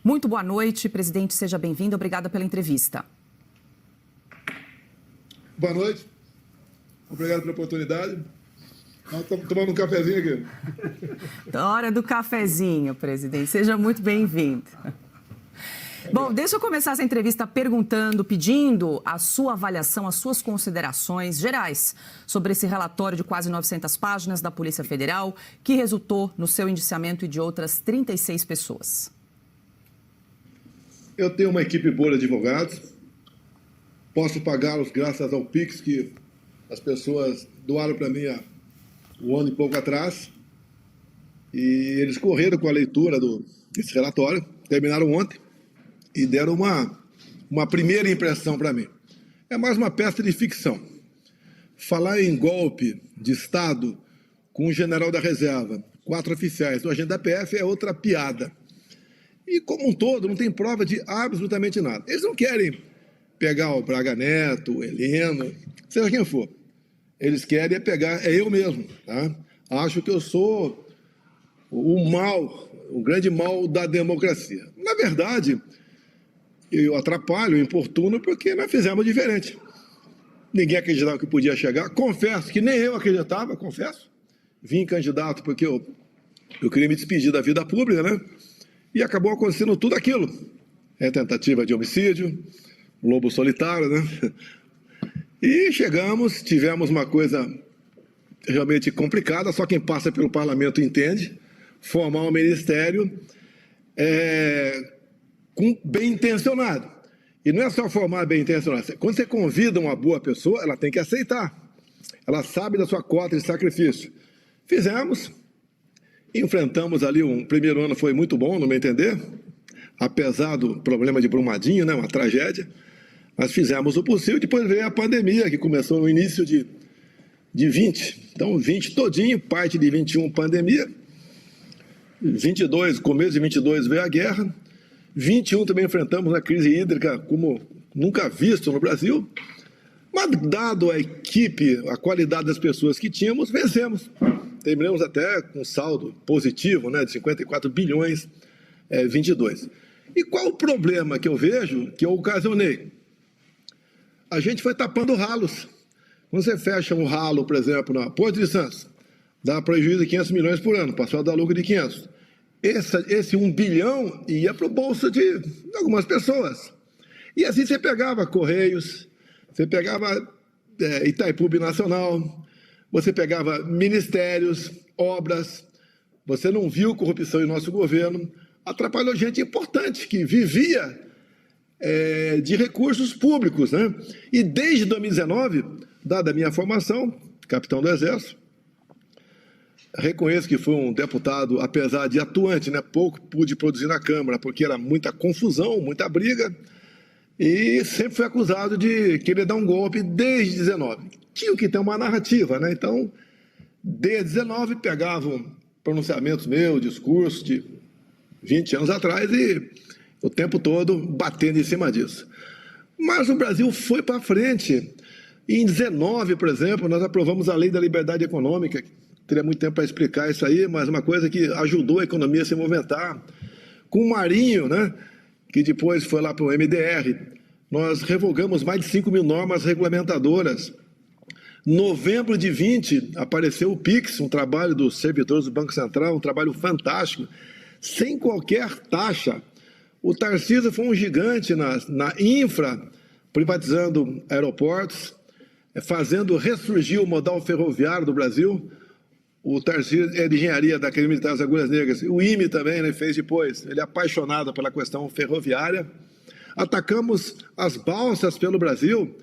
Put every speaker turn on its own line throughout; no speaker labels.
Muito boa noite, presidente, seja bem-vindo. Obrigada pela entrevista.
Boa noite. Obrigado pela oportunidade. Estamos tomando um cafezinho aqui.
Hora do cafezinho, presidente. Seja muito bem-vindo. Bom, deixa eu começar essa entrevista pedindo a sua avaliação, as suas considerações gerais sobre esse relatório de quase 900 páginas da Polícia Federal, que resultou no seu indiciamento e de outras 36 pessoas.
Eu tenho uma equipe boa de advogados. Posso pagá-los graças ao Pix que as pessoas doaram para mim há um ano e pouco atrás. E eles correram com a leitura desse relatório, terminaram ontem e deram uma primeira impressão para mim. É mais uma peça de ficção. Falar em golpe de Estado com um general da reserva, 4 oficiais do agente da PF é outra piada. E, como um todo, não tem prova de absolutamente nada. Eles não querem pegar o Braga Neto, o Heleno, seja quem for. Eles querem pegar, eu mesmo, tá? Acho que eu sou o mal, o grande mal da democracia. Na verdade, eu atrapalho, importuno, porque nós fizemos diferente. Ninguém acreditava que podia chegar. Confesso que nem eu acreditava, confesso. Vim candidato porque eu queria me despedir da vida pública, né? E acabou acontecendo tudo aquilo. É tentativa de homicídio, lobo solitário, né? E tivemos uma coisa realmente complicada, só quem passa pelo parlamento entende, formar um ministério bem intencionado. E não é só formar bem intencionado. Quando você convida uma boa pessoa, ela tem que aceitar. Ela sabe da sua cota de sacrifício. Fizemos, enfrentamos ali, primeiro ano foi muito bom, no meu entender, apesar do problema de Brumadinho, né, uma tragédia, mas fizemos o possível. Depois veio a pandemia, que começou no início de 20. Então, 20 todinho, parte de 21 pandemia, 22, começo de 22 veio a guerra, 21 também enfrentamos a crise hídrica como nunca visto no Brasil, mas dado a equipe, a qualidade das pessoas que tínhamos, vencemos. Terminamos até com saldo positivo, né, de 54 bilhões, 22. E qual o problema que eu vejo, que eu ocasionei? A gente foi tapando ralos. Quando você fecha um ralo, por exemplo, na Porto de Santos, dá prejuízo de 500 milhões por ano, passou a dar lucro de 500. Esse 1 bilhão ia para o bolso de algumas pessoas. E assim você pegava Correios, você pegava Itaipu Binacional, você pegava ministérios, obras, você não viu corrupção em nosso governo, atrapalhou gente importante que vivia de recursos públicos, né? E desde 2019, dada a minha formação, capitão do Exército, reconheço que fui um deputado, apesar de atuante, né? Pouco pude produzir na Câmara, porque era muita confusão, muita briga, e sempre fui acusado de querer dar um golpe desde 19. Tinha que ter uma narrativa, né? Então, desde 19, pegavam pronunciamentos meus, discursos de 20 anos atrás e o tempo todo batendo em cima disso. Mas o Brasil foi para frente. E em 19, por exemplo, nós aprovamos a Lei da Liberdade Econômica. Teria muito tempo para explicar isso aí, mas uma coisa que ajudou a economia a se movimentar. Com o Marinho, né, que depois foi lá para o MDR, nós revogamos mais de 5 mil normas regulamentadoras. Novembro de 20, apareceu o PIX, um trabalho dos servidores do Banco Central, um trabalho fantástico, sem qualquer taxa. O Tarcísio foi um gigante na infra, privatizando aeroportos, fazendo ressurgir o modal ferroviário do Brasil. O Tarcísio é de engenharia da Academia Militar das Agulhas Negras. O IME também, né, fez depois. Ele é apaixonado pela questão ferroviária. Atacamos as balsas pelo Brasil,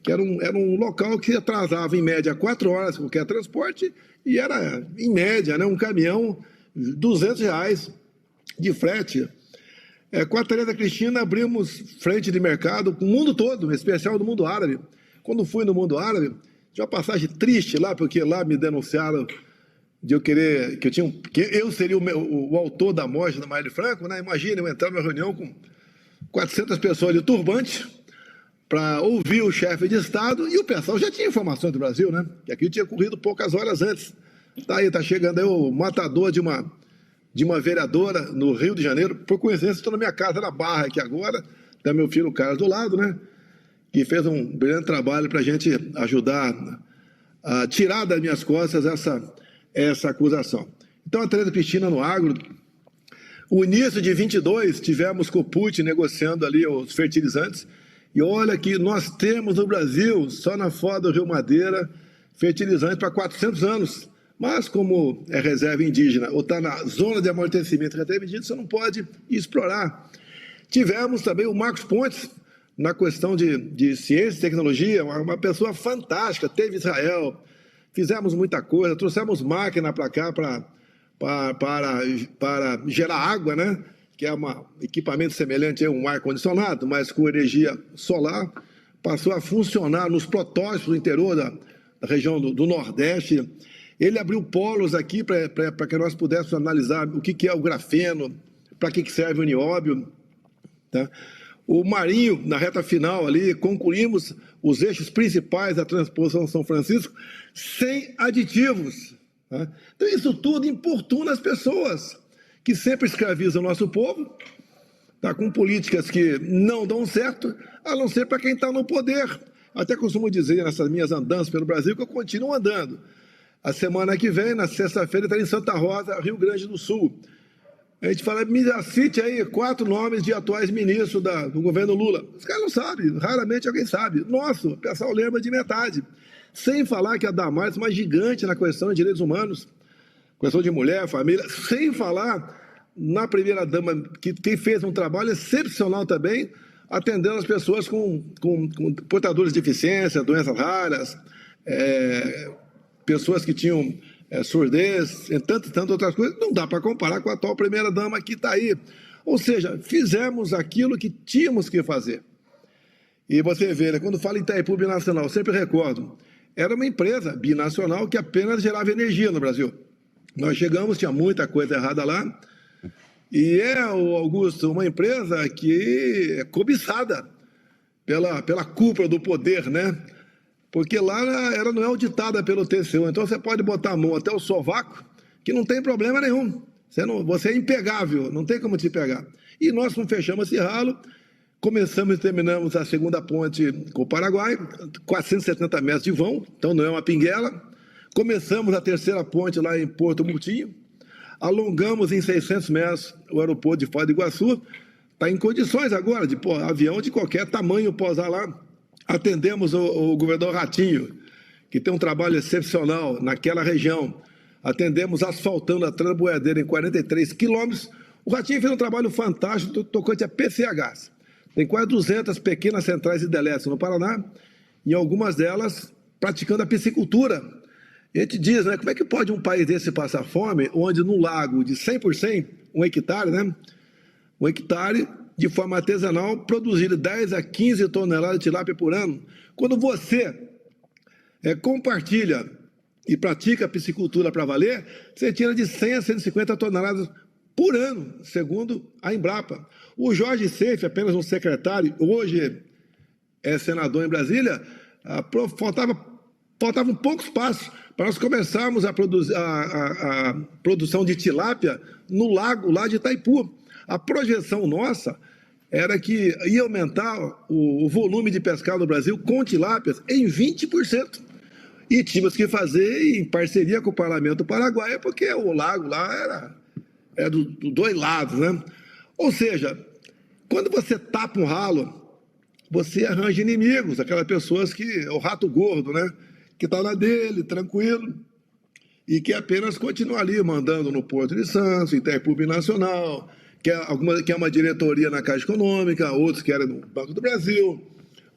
que era um local que atrasava, em média, 4 horas qualquer transporte, e era, em média, né, um caminhão, R$200 de frete. Com a Tereza Cristina, abrimos frente de mercado com o mundo todo, em especial do mundo árabe. Quando fui no mundo árabe, tinha uma passagem triste lá, porque lá me denunciaram de eu querer, que eu seria o autor da morte da Marielle Franco, né? Imagina, eu entrar numa reunião com 400 pessoas de turbante para ouvir o chefe de Estado, e o pessoal já tinha informações do Brasil, né? Que aqui tinha corrido poucas horas antes. Tá aí, tá chegando aí o matador de de uma vereadora no Rio de Janeiro. Por coincidência, estou na minha casa, na Barra, aqui agora. Está meu filho Carlos do lado, né? Que fez um brilhante trabalho para a gente ajudar a tirar das minhas costas essa acusação. Então, a Tereza Cristina no agro. O início de 22, tivemos com o Putin negociando ali os fertilizantes. E olha que nós temos no Brasil, só na foz do Rio Madeira, fertilizantes para 400 anos. Mas como é reserva indígena ou está na zona de amortecimento da reserva indígena, você não pode explorar. Tivemos também o Marcos Pontes, na questão de ciência e tecnologia, uma pessoa fantástica, teve Israel, fizemos muita coisa, trouxemos máquina para cá para gerar água, né? Que é um equipamento semelhante a um ar-condicionado, mas com energia solar, passou a funcionar nos protótipos do interior da região do Nordeste. Ele abriu polos aqui para que nós pudéssemos analisar o que é o grafeno, para que serve o nióbio. Tá? O Marinho, na reta final ali, concluímos os eixos principais da transposição São Francisco sem aditivos. Tá? Então, isso tudo importuna as pessoas que sempre escravizam o nosso povo, tá? Com políticas que não dão certo, a não ser para quem está no poder. Até costumo dizer nessas minhas andanças pelo Brasil que eu continuo andando. A semana que vem, na sexta-feira, estarei em Santa Rosa, Rio Grande do Sul. A gente fala, me cite aí 4 nomes de atuais ministros do governo Lula. Os caras não sabem, raramente alguém sabe. Nossa, o pessoal lembra de metade. Sem falar que a Damares é uma gigante na questão de direitos humanos, questão de mulher, família, sem falar na primeira-dama, que quem fez um trabalho excepcional também, atendendo as pessoas com portadores de deficiência, doenças raras, pessoas que tinham surdez, e tantas outras coisas. Não dá para comparar com a atual primeira-dama que está aí. Ou seja, fizemos aquilo que tínhamos que fazer. E você vê, né, quando fala em Itaipu Binacional, eu sempre recordo, era uma empresa binacional que apenas gerava energia no Brasil. Nós chegamos, tinha muita coisa errada lá, e Augusto, uma empresa que é cobiçada pela cúpula do poder, né? Porque lá ela não é auditada pelo TCU, então você pode botar a mão até o sovaco, que não tem problema nenhum. Você é impegável, não tem como te pegar. E nós não fechamos esse ralo, começamos e terminamos a segunda ponte com o Paraguai, 470 metros de vão, então não é uma pinguela. Começamos a terceira ponte lá em Porto Murtinho, alongamos em 600 metros o aeroporto de Foz do Iguaçu, está em condições agora de avião de qualquer tamanho pousar lá. Atendemos o governador Ratinho, que tem um trabalho excepcional naquela região. Atendemos asfaltando a Transboiadeira em 43 quilômetros. O Ratinho fez um trabalho fantástico tocante a PCHs. Tem quase 200 pequenas centrais hidrelétricas no Paraná, e algumas delas praticando a piscicultura. E a gente diz, né, como é que pode um país desse passar fome, onde no lago de 100 por 100, 1 hectare, né? 1 hectare, de forma artesanal, produzir 10 a 15 toneladas de tilápia por ano. Quando você compartilha e pratica a piscicultura para valer, você tira de 100 a 150 toneladas por ano, segundo a Embrapa. O Jorge Seife, apenas um secretário, hoje é senador em Brasília, faltavam poucos passos para nós começarmos a produção de tilápia no lago lá de Itaipu. A projeção nossa era que ia aumentar o volume de pescado no Brasil com tilápias em 20%. E tínhamos que fazer em parceria com o Parlamento Paraguaio, porque o lago lá era dos dois lados, né? Ou seja, quando você tapa um ralo, você arranja inimigos, aquelas pessoas que é o rato gordo, né? Que está na dele, tranquilo, e que apenas continua ali mandando no Porto de Santos, Itaipu Binacional, que é uma diretoria na Caixa Econômica, outros que eram no Banco do Brasil,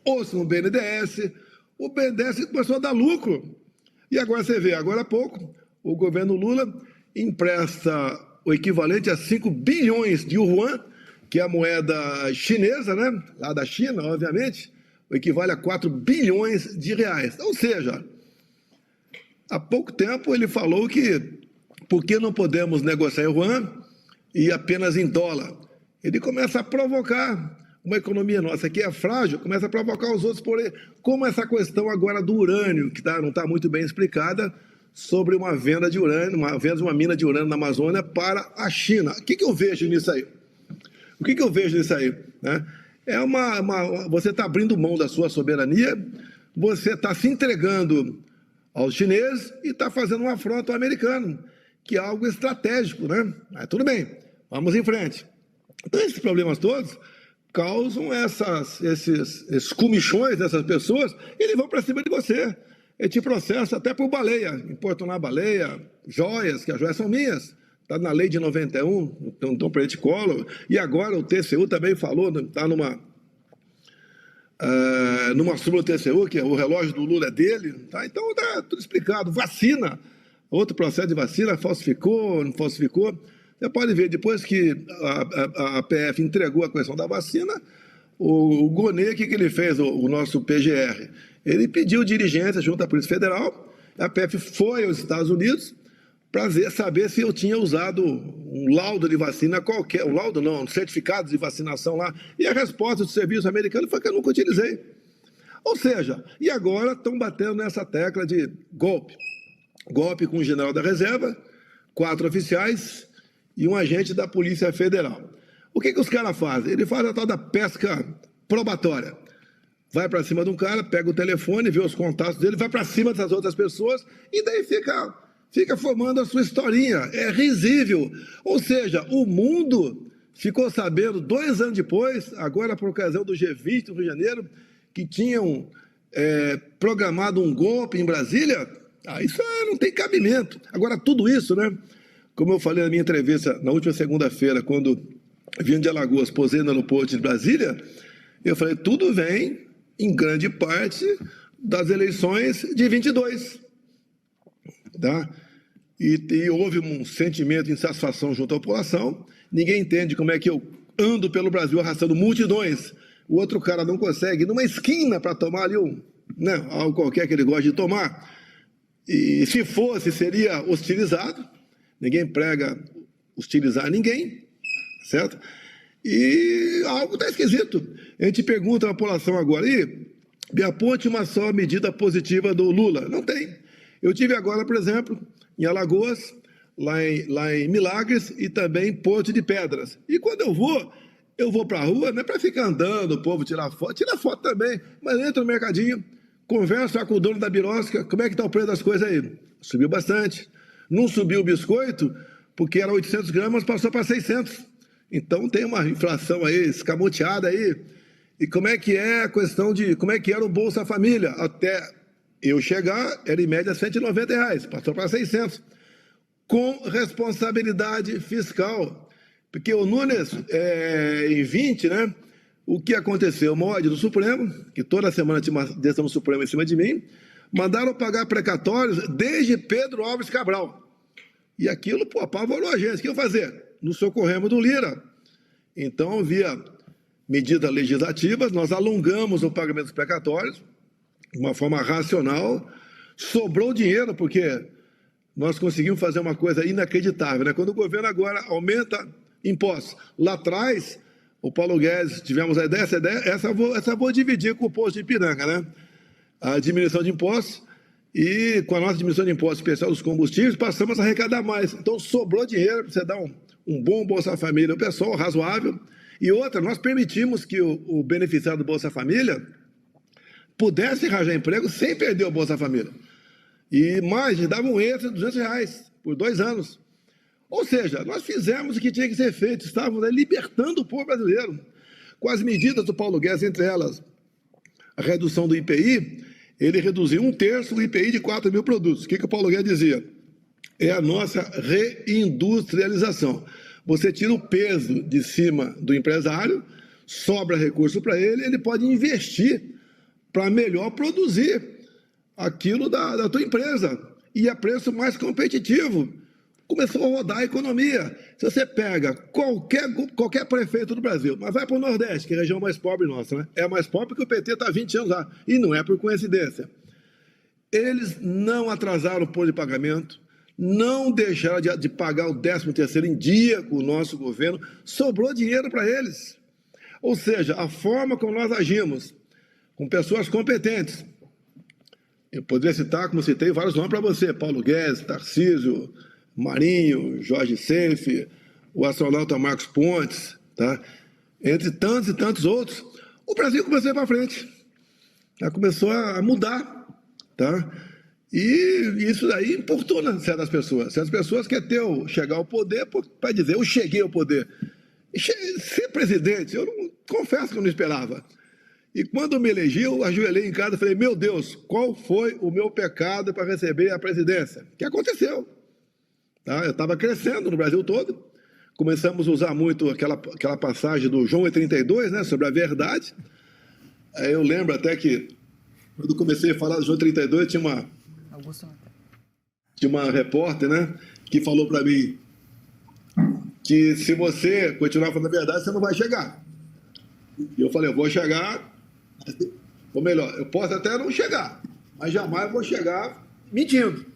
outros no BNDES. O BNDES começou a dar lucro. E agora você vê, agora há pouco, o governo Lula empresta o equivalente a 5 bilhões de yuan, que é a moeda chinesa, né? Lá da China, obviamente, o equivale a 4 bilhões de reais. Ou seja, há pouco tempo ele falou que por que não podemos negociar em yuan e apenas em dólar? Ele começa a provocar uma economia nossa que é frágil, começa a provocar os outros, porém, como essa questão agora do urânio, que não está muito bem explicada, sobre uma venda de urânio, uma mina de urânio na Amazônia para a China. O que eu vejo nisso aí? O que eu vejo nisso aí? Né? Você está abrindo mão da sua soberania, você está se entregando aos chineses e está fazendo uma afronta ao americano, que é algo estratégico, né? Mas tudo bem, vamos em frente. Então, esses problemas todos causam esses comichões dessas pessoas e eles vão para cima de você. Ele te processa até por baleia, importunar baleia, joias, que as joias são minhas. Está na lei de 91, então para ele de colo. E agora o TCU também falou, está numa súmula do TCU, que o relógio do Lula é dele. Tá? Então está tudo explicado. Vacina, outro processo de vacina, falsificou, não falsificou. Você pode ver, depois que a PF entregou a questão da vacina, o Gonê, o que ele fez, o nosso PGR? Ele pediu diligência junto à Polícia Federal, a PF foi aos Estados Unidos para saber se eu tinha usado um laudo de vacina qualquer, um certificado de vacinação lá, e a resposta do serviço americano foi que eu nunca utilizei. Ou seja, e agora estão batendo nessa tecla de golpe. Golpe com o general da reserva, 4 oficiais e um agente da Polícia Federal. O que os caras fazem? Ele faz a tal da pesca probatória. Vai para cima de um cara, pega o telefone, vê os contatos dele, vai para cima dessas outras pessoas e daí fica formando a sua historinha. É risível. Ou seja, o mundo ficou sabendo 2 anos depois, agora por ocasião do G20 no Rio de Janeiro, que tinham programado um golpe em Brasília. Isso não tem cabimento. Agora, tudo isso, né? Como eu falei na minha entrevista na última segunda-feira, quando vim de Alagoas, posei no aeroporto de Brasília, eu falei, tudo vem, em grande parte, das eleições de 22. Tá? E houve um sentimento de insatisfação junto à população. Ninguém entende como é que eu ando pelo Brasil arrastando multidões. O outro cara não consegue ir numa esquina para tomar ali algo qualquer que ele gosta de tomar. E se fosse, seria hostilizado. Ninguém prega hostilizar ninguém, certo? E algo está esquisito. A gente pergunta à população agora, me aponte uma só medida positiva do Lula. Não tem. Eu tive agora, por exemplo, em Alagoas, lá em Milagres e também em Porto de Pedras. E quando eu vou para a rua, não é para ficar andando, o povo tirar foto também, mas entra no mercadinho, conversa com o dono da birosca, como é que está o preço das coisas aí? Subiu bastante. Não subiu o biscoito, porque era 800 gramas, passou para 600. Então tem uma inflação aí, escamoteada aí. E como é que é a questão de, como é que era o Bolsa Família? Até eu chegar, era em média R$190, passou para 600. Com responsabilidade fiscal. Porque o Nunes, em 20, né? O que aconteceu? Uma ordem do Supremo, que toda semana tinha uma decisão do Supremo em cima de mim, mandaram pagar precatórios desde Pedro Álvares Cabral. E aquilo, apavorou a gente. O que eu fazer? Nos socorremos do Lira. Então, via medidas legislativas, nós alongamos o pagamento dos precatórios de uma forma racional. Sobrou dinheiro, porque nós conseguimos fazer uma coisa inacreditável, né? Quando o governo agora aumenta impostos. Lá atrás, o Paulo Guedes, tivemos a ideia, essa eu vou dividir com o posto de Ipiranga, né? A diminuição de impostos, e com a nossa diminuição de impostos especial dos combustíveis, passamos a arrecadar mais. Então, sobrou dinheiro para você dar um bom Bolsa Família ao pessoal, razoável. E outra, nós permitimos que o beneficiário do Bolsa Família pudesse arranjar emprego sem perder o Bolsa Família. E mais, dava um extra de R$200 por 2 anos. Ou seja, nós fizemos o que tinha que ser feito, estávamos libertando o povo brasileiro. Com as medidas do Paulo Guedes, entre elas a redução do IPI, ele reduziu 1/3 do IPI de 4 mil produtos. O que o Paulo Guedes dizia? É a nossa reindustrialização. Você tira o peso de cima do empresário, sobra recurso para ele, ele pode investir para melhor produzir aquilo da tua empresa e a preço mais competitivo. Começou a rodar a economia. Se você pega qualquer prefeito do Brasil, mas vai para o Nordeste, que é a região mais pobre nossa, né? É a mais pobre porque o PT está há 20 anos lá, e não é por coincidência. Eles não atrasaram o plano de pagamento, não deixaram de pagar o 13º em dia com o nosso governo, sobrou dinheiro para eles. Ou seja, a forma como nós agimos, com pessoas competentes, Eu poderia citar, como citei, vários nomes para você: Paulo Guedes, Tarcísio, Marinho, Jorge Seife, o astronauta Marcos Pontes, tá? Entre tantos e tantos outros. O Brasil começou a ir para frente, tá? Começou a mudar, tá? E isso daí importuna certas pessoas. Certas pessoas querem chegar ao poder para dizer: eu cheguei ao poder. Ser presidente, eu não, confesso que eu não esperava. E quando me elegi, eu ajoelhei em casa e falei: meu Deus, qual foi o meu pecado para receber a presidência? O que aconteceu? Tá? Eu estava crescendo no Brasil todo. Começamos a usar muito aquela passagem do João 32, né, sobre a verdade. Aí eu lembro até que, quando comecei a falar do João 32, tinha uma repórter, né, que falou para mim que se você continuar falando a verdade, você não vai chegar. E eu falei: eu vou chegar, ou melhor, eu posso até não chegar, mas jamais vou chegar mentindo.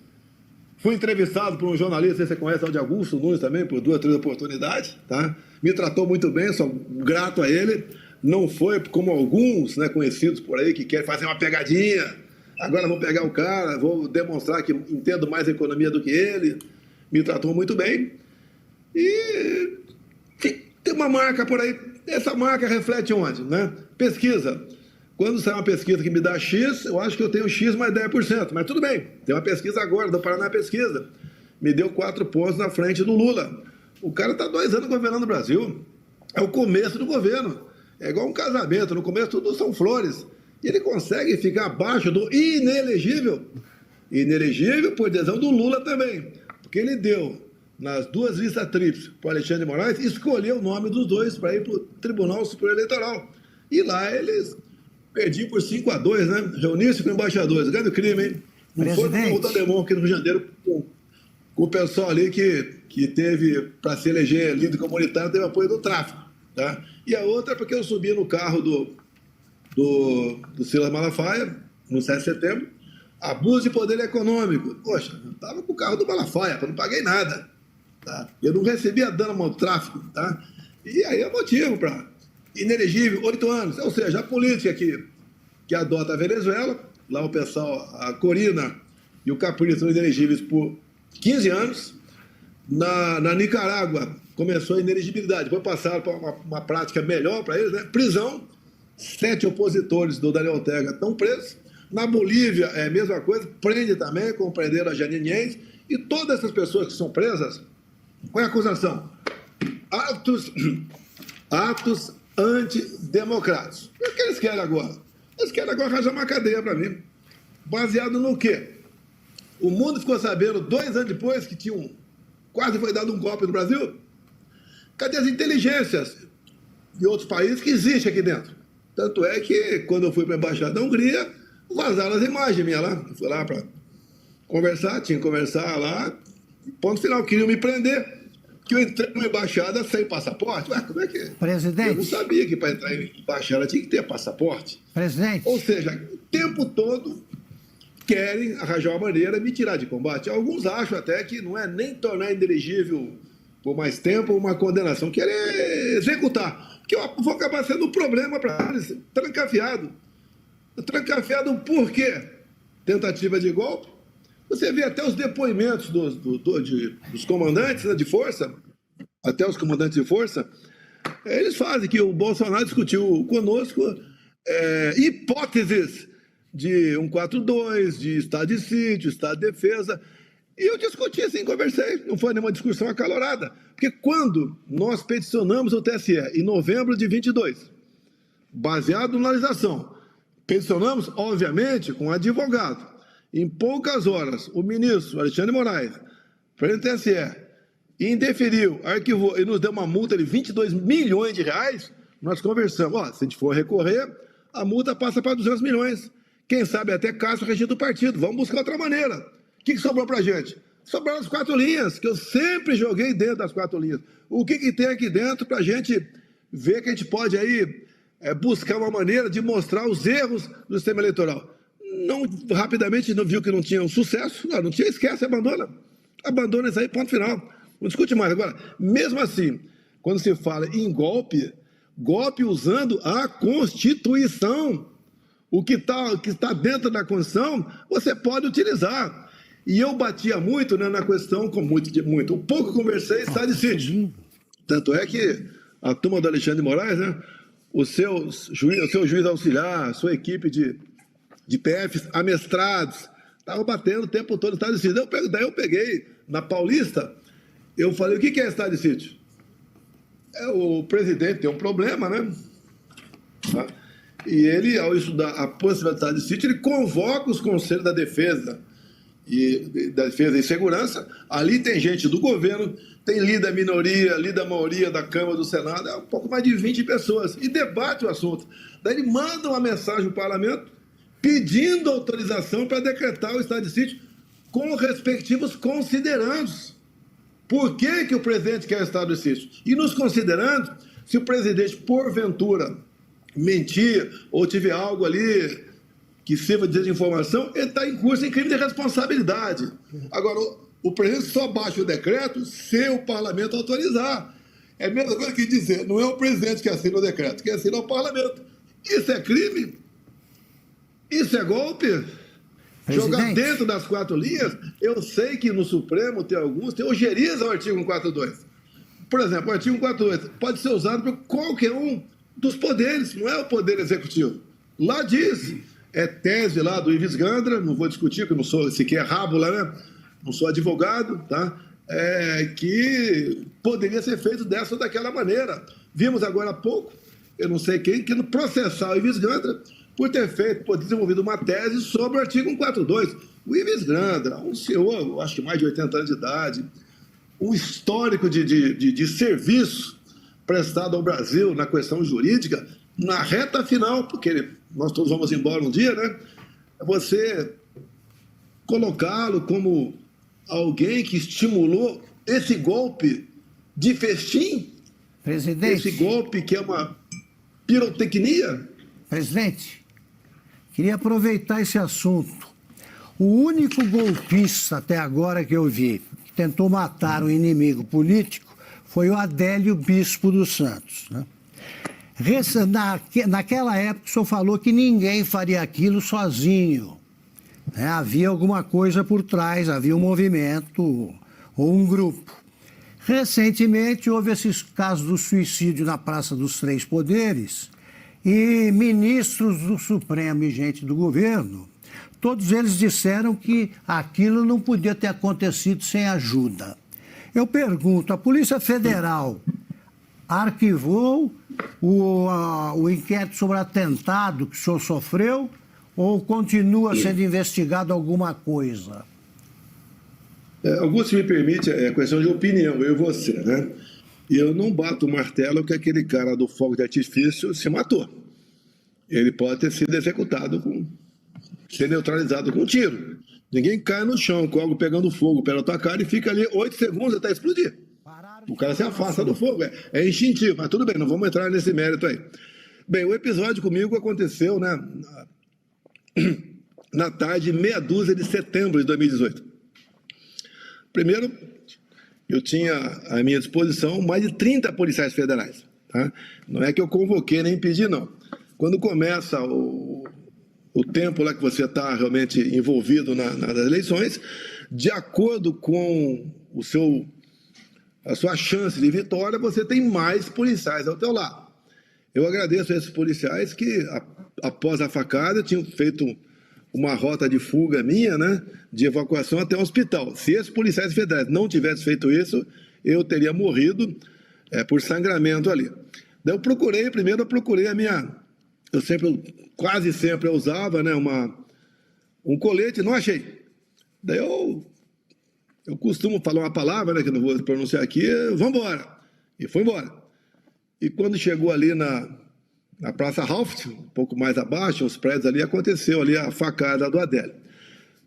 Fui entrevistado por um jornalista, você conhece, o de Augusto Nunes também, por 2 ou 3 oportunidades, tá? Me tratou muito bem, sou grato a ele. Não foi como alguns, né, conhecidos por aí que querem fazer uma pegadinha. Agora vou pegar o cara, vou demonstrar que entendo mais economia do que ele. Me tratou muito bem. E tem uma marca por aí. Essa marca reflete onde, né? Pesquisa. Quando sai uma pesquisa que me dá X, eu acho que eu tenho X mais 10%. Mas tudo bem. Tem uma pesquisa agora, do Paraná Pesquisa. Me deu 4 pontos na frente do Lula. O cara está 2 anos governando o Brasil. É o começo do governo. É igual um casamento. No começo tudo são flores. E ele consegue ficar abaixo do inelegível. Inelegível por decisão do Lula também. Porque ele deu, nas 2 listas tríplices, para o Alexandre de Moraes, escolheu o nome dos dois para ir para o Tribunal Superior Eleitoral. E lá eles perdiam por 5-2, né? Reuniram-se com embaixadores. Grande crime, hein? Não foi como o Tademon aqui no Rio de Janeiro, com o pessoal ali que teve, para se eleger líder comunitário, teve apoio do tráfico. Tá? E a outra é porque eu subi no carro do Silas Malafaia, no 7 de setembro, abuso de poder econômico. Poxa, eu estava com o carro do Malafaia, eu não paguei nada. Tá? Eu não recebia dano ao tráfico. Tá? E aí é motivo para inelegível, 8 anos. Ou seja, a política que adota a Venezuela, lá o pessoal, a Corina e o Capricho são inelegíveis por 15 anos. Na Nicarágua começou a inelegibilidade, depois passaram para uma prática melhor para eles, né? Prisão. 7 opositores do Daniel Ortega estão presos. Na Bolívia é a mesma coisa, prende também, como prenderam a Janine Hennes. E todas essas pessoas que são presas, qual é a acusação? Atos antidemocráticos. E o que eles querem agora? Eles querem agora arranjar uma cadeia para mim. Baseado no quê? O mundo ficou sabendo 2 anos depois que quase foi dado um golpe no Brasil. Cadê as inteligências de outros países que existem aqui dentro? Tanto é que, quando eu fui para a Embaixada da Hungria, vazaram as imagens minhas lá. Eu fui lá para conversar, tinha que conversar lá. Ponto final, queriam me prender. Que eu entrei numa embaixada sem passaporte. Ué, como é que...
Presidente.
Eu não sabia que para entrar em embaixada tinha que ter passaporte.
Presidente.
Ou seja, o tempo todo querem arranjar uma maneira de me tirar de combate. Alguns acham até que não é nem tornar inelegível por mais tempo uma condenação, querem executar. Que eu vou acabar sendo um problema para eles, trancafiado. Trancafiado por quê? Tentativa de golpe. Você vê até os depoimentos dos comandantes, né, de força, até os comandantes de força, eles fazem que o Bolsonaro discutiu conosco hipóteses de 142, de estado de sítio, estado de defesa. E eu discuti assim, conversei, não foi nenhuma discussão acalorada. Porque quando nós peticionamos o TSE, em novembro de 22, baseado na legislação, peticionamos, obviamente, com um advogado. Em poucas horas, o ministro Alexandre de Moraes, presidente do TSE, indeferiu, arquivou e nos deu uma multa de 22 milhões de reais, nós conversamos. Se a gente for recorrer, a multa passa para 200 milhões. Quem sabe até caça o regime do partido. Vamos buscar outra maneira. O que sobrou para a gente? Sobraram as 4 linhas, que eu sempre joguei dentro das 4 linhas. O que tem aqui dentro para a gente ver que a gente pode aí buscar uma maneira de mostrar os erros do sistema eleitoral. Não, rapidamente não viu que não tinha um sucesso, não tinha, esquece, abandona isso aí, ponto final, não discute mais. Agora, mesmo assim, quando se fala em golpe usando a Constituição, O que está dentro da Constituição, você pode utilizar. E eu batia muito, né, na questão, com muito, o pouco que conversei, estado de sítio. Tanto é que a turma do Alexandre de Moraes, né, o seu juiz auxiliar, a sua equipe de PFs amestrados, estavam batendo o tempo todo estado de sítio. Daí eu peguei, na Paulista, eu falei, o que é estado de sítio? O presidente tem um problema, né? Tá? E ele, ao estudar a possibilidade de sítio, ele convoca os conselhos da defesa e segurança. Ali tem gente do governo, tem líder da minoria, líder da maioria da Câmara, do Senado, é um pouco mais de 20 pessoas, e debate o assunto. Daí ele manda uma mensagem ao parlamento pedindo autorização para decretar o estado de sítio com os respectivos considerandos. Por que o presidente quer o estado de sítio? E nos considerando, se o presidente, porventura, mentir ou tiver algo ali que sirva de desinformação, ele está em curso em crime de responsabilidade. Agora, o presidente só baixa o decreto se o parlamento autorizar. É a mesma coisa que dizer, não é o presidente que assina o decreto, quem assina é o parlamento. Isso é crime? Isso é golpe?
Presidente.
Jogar dentro das 4 linhas, eu sei que no Supremo tem alguns, tem ojeriza o artigo 142. Por exemplo, o artigo 142 pode ser usado por qualquer um dos poderes, não é o poder executivo. Lá diz, é tese lá do Ives Gandra, não vou discutir, porque eu não sou sequer rábula, né? Não sou advogado, tá? Que poderia ser feito dessa ou daquela maneira. Vimos agora há pouco, eu não sei quem, querendo processar o Ives Gandra por ter desenvolvido uma tese sobre o artigo 142. O Ives Gandra, um senhor, acho que mais de 80 anos de idade, um histórico de serviço prestado ao Brasil na questão jurídica, na reta final, porque nós todos vamos embora um dia, né? Você colocá-lo como alguém que estimulou esse golpe de festim,
Presidente.
esse golpe que é uma pirotecnia.
Presidente, queria aproveitar esse assunto. O único golpista até agora que eu vi que tentou matar um inimigo político foi o Adélio Bispo dos Santos, né? Naquela época, o senhor falou que ninguém faria aquilo sozinho, né? Havia alguma coisa por trás, havia um movimento ou um grupo. Recentemente, houve esses casos do suicídio na Praça dos Três Poderes e ministros do Supremo e gente do governo, todos eles disseram que aquilo não podia ter acontecido sem ajuda. Eu pergunto, a Polícia Federal arquivou o inquérito sobre o atentado que o senhor sofreu ou continua sendo investigado alguma coisa?
Augusto, se me permite, é questão de opinião, eu e você, né? E eu não bato o martelo que aquele cara do fogo de artifício se matou. Ele pode ter sido executado, ser neutralizado com um tiro. Ninguém cai no chão com algo pegando fogo pela tua cara e fica ali 8 segundos até explodir. O cara se afasta do fogo, é instintivo, mas tudo bem, não vamos entrar nesse mérito aí. Bem, o episódio comigo aconteceu, né, na tarde, meia dúzia de setembro de 2018. Primeiro, eu tinha à minha disposição mais de 30 policiais federais. Tá? Não é que eu convoquei nem pedi, não. Quando começa o tempo lá que você está realmente envolvido nas eleições, de acordo com a sua chance de vitória, você tem mais policiais ao teu lado. Eu agradeço a esses policiais que, após a facada, tinham feito uma rota de fuga minha, né, de evacuação até o hospital. Se esses policiais federais não tivessem feito isso, eu teria morrido por sangramento ali. Daí eu procurei a minha... quase sempre eu usava, né, um colete, não achei. Daí eu costumo falar uma palavra, né, que eu não vou pronunciar aqui, vamos embora. E foi embora. E quando chegou ali na Praça Ralph, um pouco mais abaixo, os prédios ali, aconteceu ali a facada do Adélio.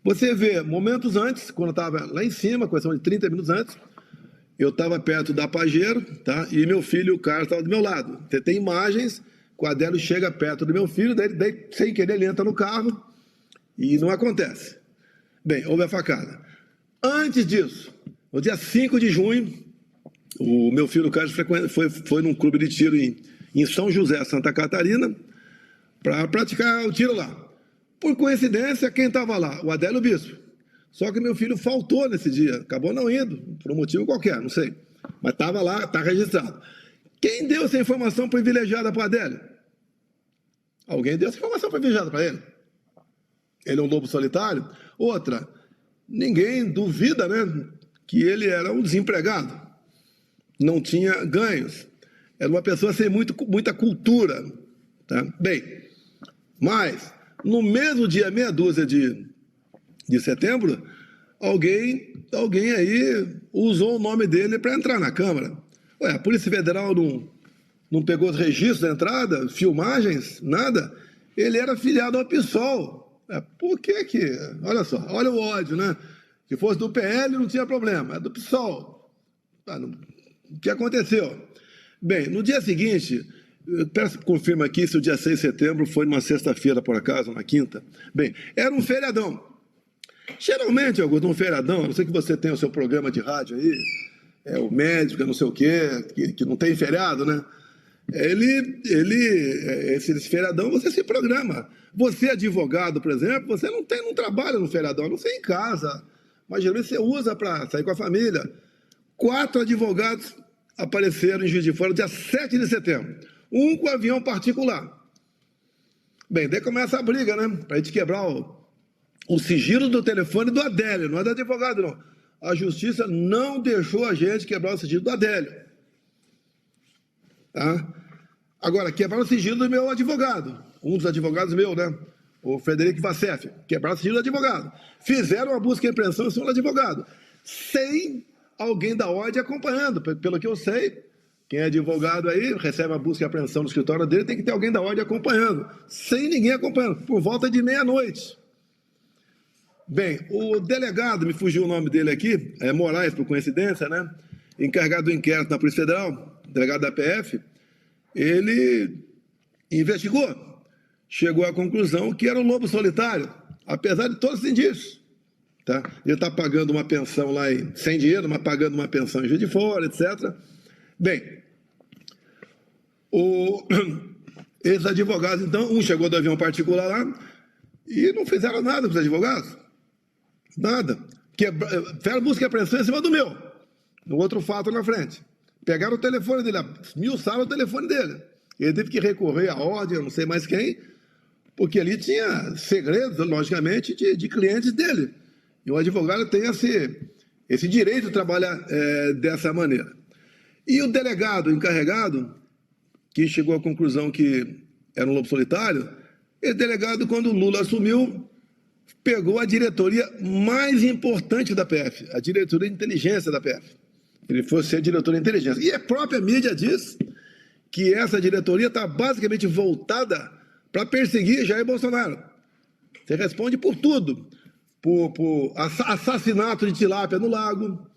Você vê, momentos antes, quando eu estava lá em cima, questão de 30 minutos antes, eu estava perto da Pajero, tá? E meu filho, o Carlos, estava do meu lado. Você tem imagens, o Adélio chega perto do meu filho, daí sem querer ele entra no carro e não acontece. Bem, houve a facada. Antes disso, no dia 5 de junho, o meu filho, o Carlos, foi num clube de tiro em São José, Santa Catarina, para praticar o tiro lá. Por coincidência, quem estava lá? O Adélio Bispo. Só que meu filho faltou nesse dia, acabou não indo, por um motivo qualquer, não sei. Mas estava lá, está registrado. Quem deu essa informação privilegiada para o Adélio? Alguém deu essa informação privilegiada para ele. Ele é um lobo solitário. Outra, ninguém duvida, né, que ele era um desempregado, não tinha ganhos, era uma pessoa sem muita cultura. Tá? Bem, mas no mesmo dia, meia dúzia de setembro, alguém aí usou o nome dele para entrar na Câmara. Ué, a Polícia Federal não pegou os registros da entrada, filmagens, nada. Ele era filiado ao PSOL. Por que que... Olha só, olha o ódio, né? Se fosse do PL não tinha problema, é do PSOL. O que aconteceu? Bem, no dia seguinte, confirma aqui se o dia 6 de setembro foi numa sexta-feira, por acaso, uma quinta. Bem, era um feriadão. Geralmente, Augusto, um feriadão, a não ser que você tenha o seu programa de rádio aí, o médico, não sei o quê, que não tem feriado, né? Esse feriadão você se programa. Você, advogado, por exemplo, você não trabalha no feriadão, a não ser em casa. Mas geralmente você usa para sair com a família. 4 advogados apareceram em Juiz de Fora no dia 7 de setembro. Um com avião particular. Bem, daí começa a briga, né? Para a gente quebrar o sigilo do telefone do Adélio, não é do advogado, não. A justiça não deixou a gente quebrar o sigilo do Adélio. Tá? Agora, quebrar o sigilo do meu advogado. Um dos advogados meu, né? O Frederico Vassef. Quebrar o sigilo do advogado. Fizeram uma busca e apreensão em cima do advogado. Sem alguém da ordem acompanhando. Pelo que eu sei, quem é advogado aí, recebe a busca e apreensão no escritório dele, tem que ter alguém da ordem acompanhando. Sem ninguém acompanhando. Por volta de meia-noite. Bem, o delegado, me fugiu o nome dele aqui, é Moraes, por coincidência, né? Encarregado do inquérito na Polícia Federal, delegado da PF, ele investigou. Chegou à conclusão que era um lobo solitário, apesar de todos os indícios. Tá? Ele está pagando uma pensão lá sem dinheiro, mas pagando uma pensão em Juiz de Fora, etc. Bem, esses advogados, então, um chegou do avião particular lá e não fizeram nada com os advogados. Nada. Fizeram busca e apreensão em cima do meu. No outro fato na frente. Pegaram o telefone dele, esmiuçaram o telefone dele. Ele teve que recorrer à ordem, eu não sei mais quem, porque ali tinha segredos, logicamente, de clientes dele. E o advogado tem esse direito de trabalhar dessa maneira. E o delegado encarregado, que chegou à conclusão que era um lobo solitário, esse delegado, quando o Lula assumiu, pegou a diretoria mais importante da PF, a diretoria de inteligência da PF. Ele foi ser diretor de inteligência. E a própria mídia diz que essa diretoria está basicamente voltada para perseguir Jair Bolsonaro. Você responde por tudo. Por assassinato de tilápia no lago,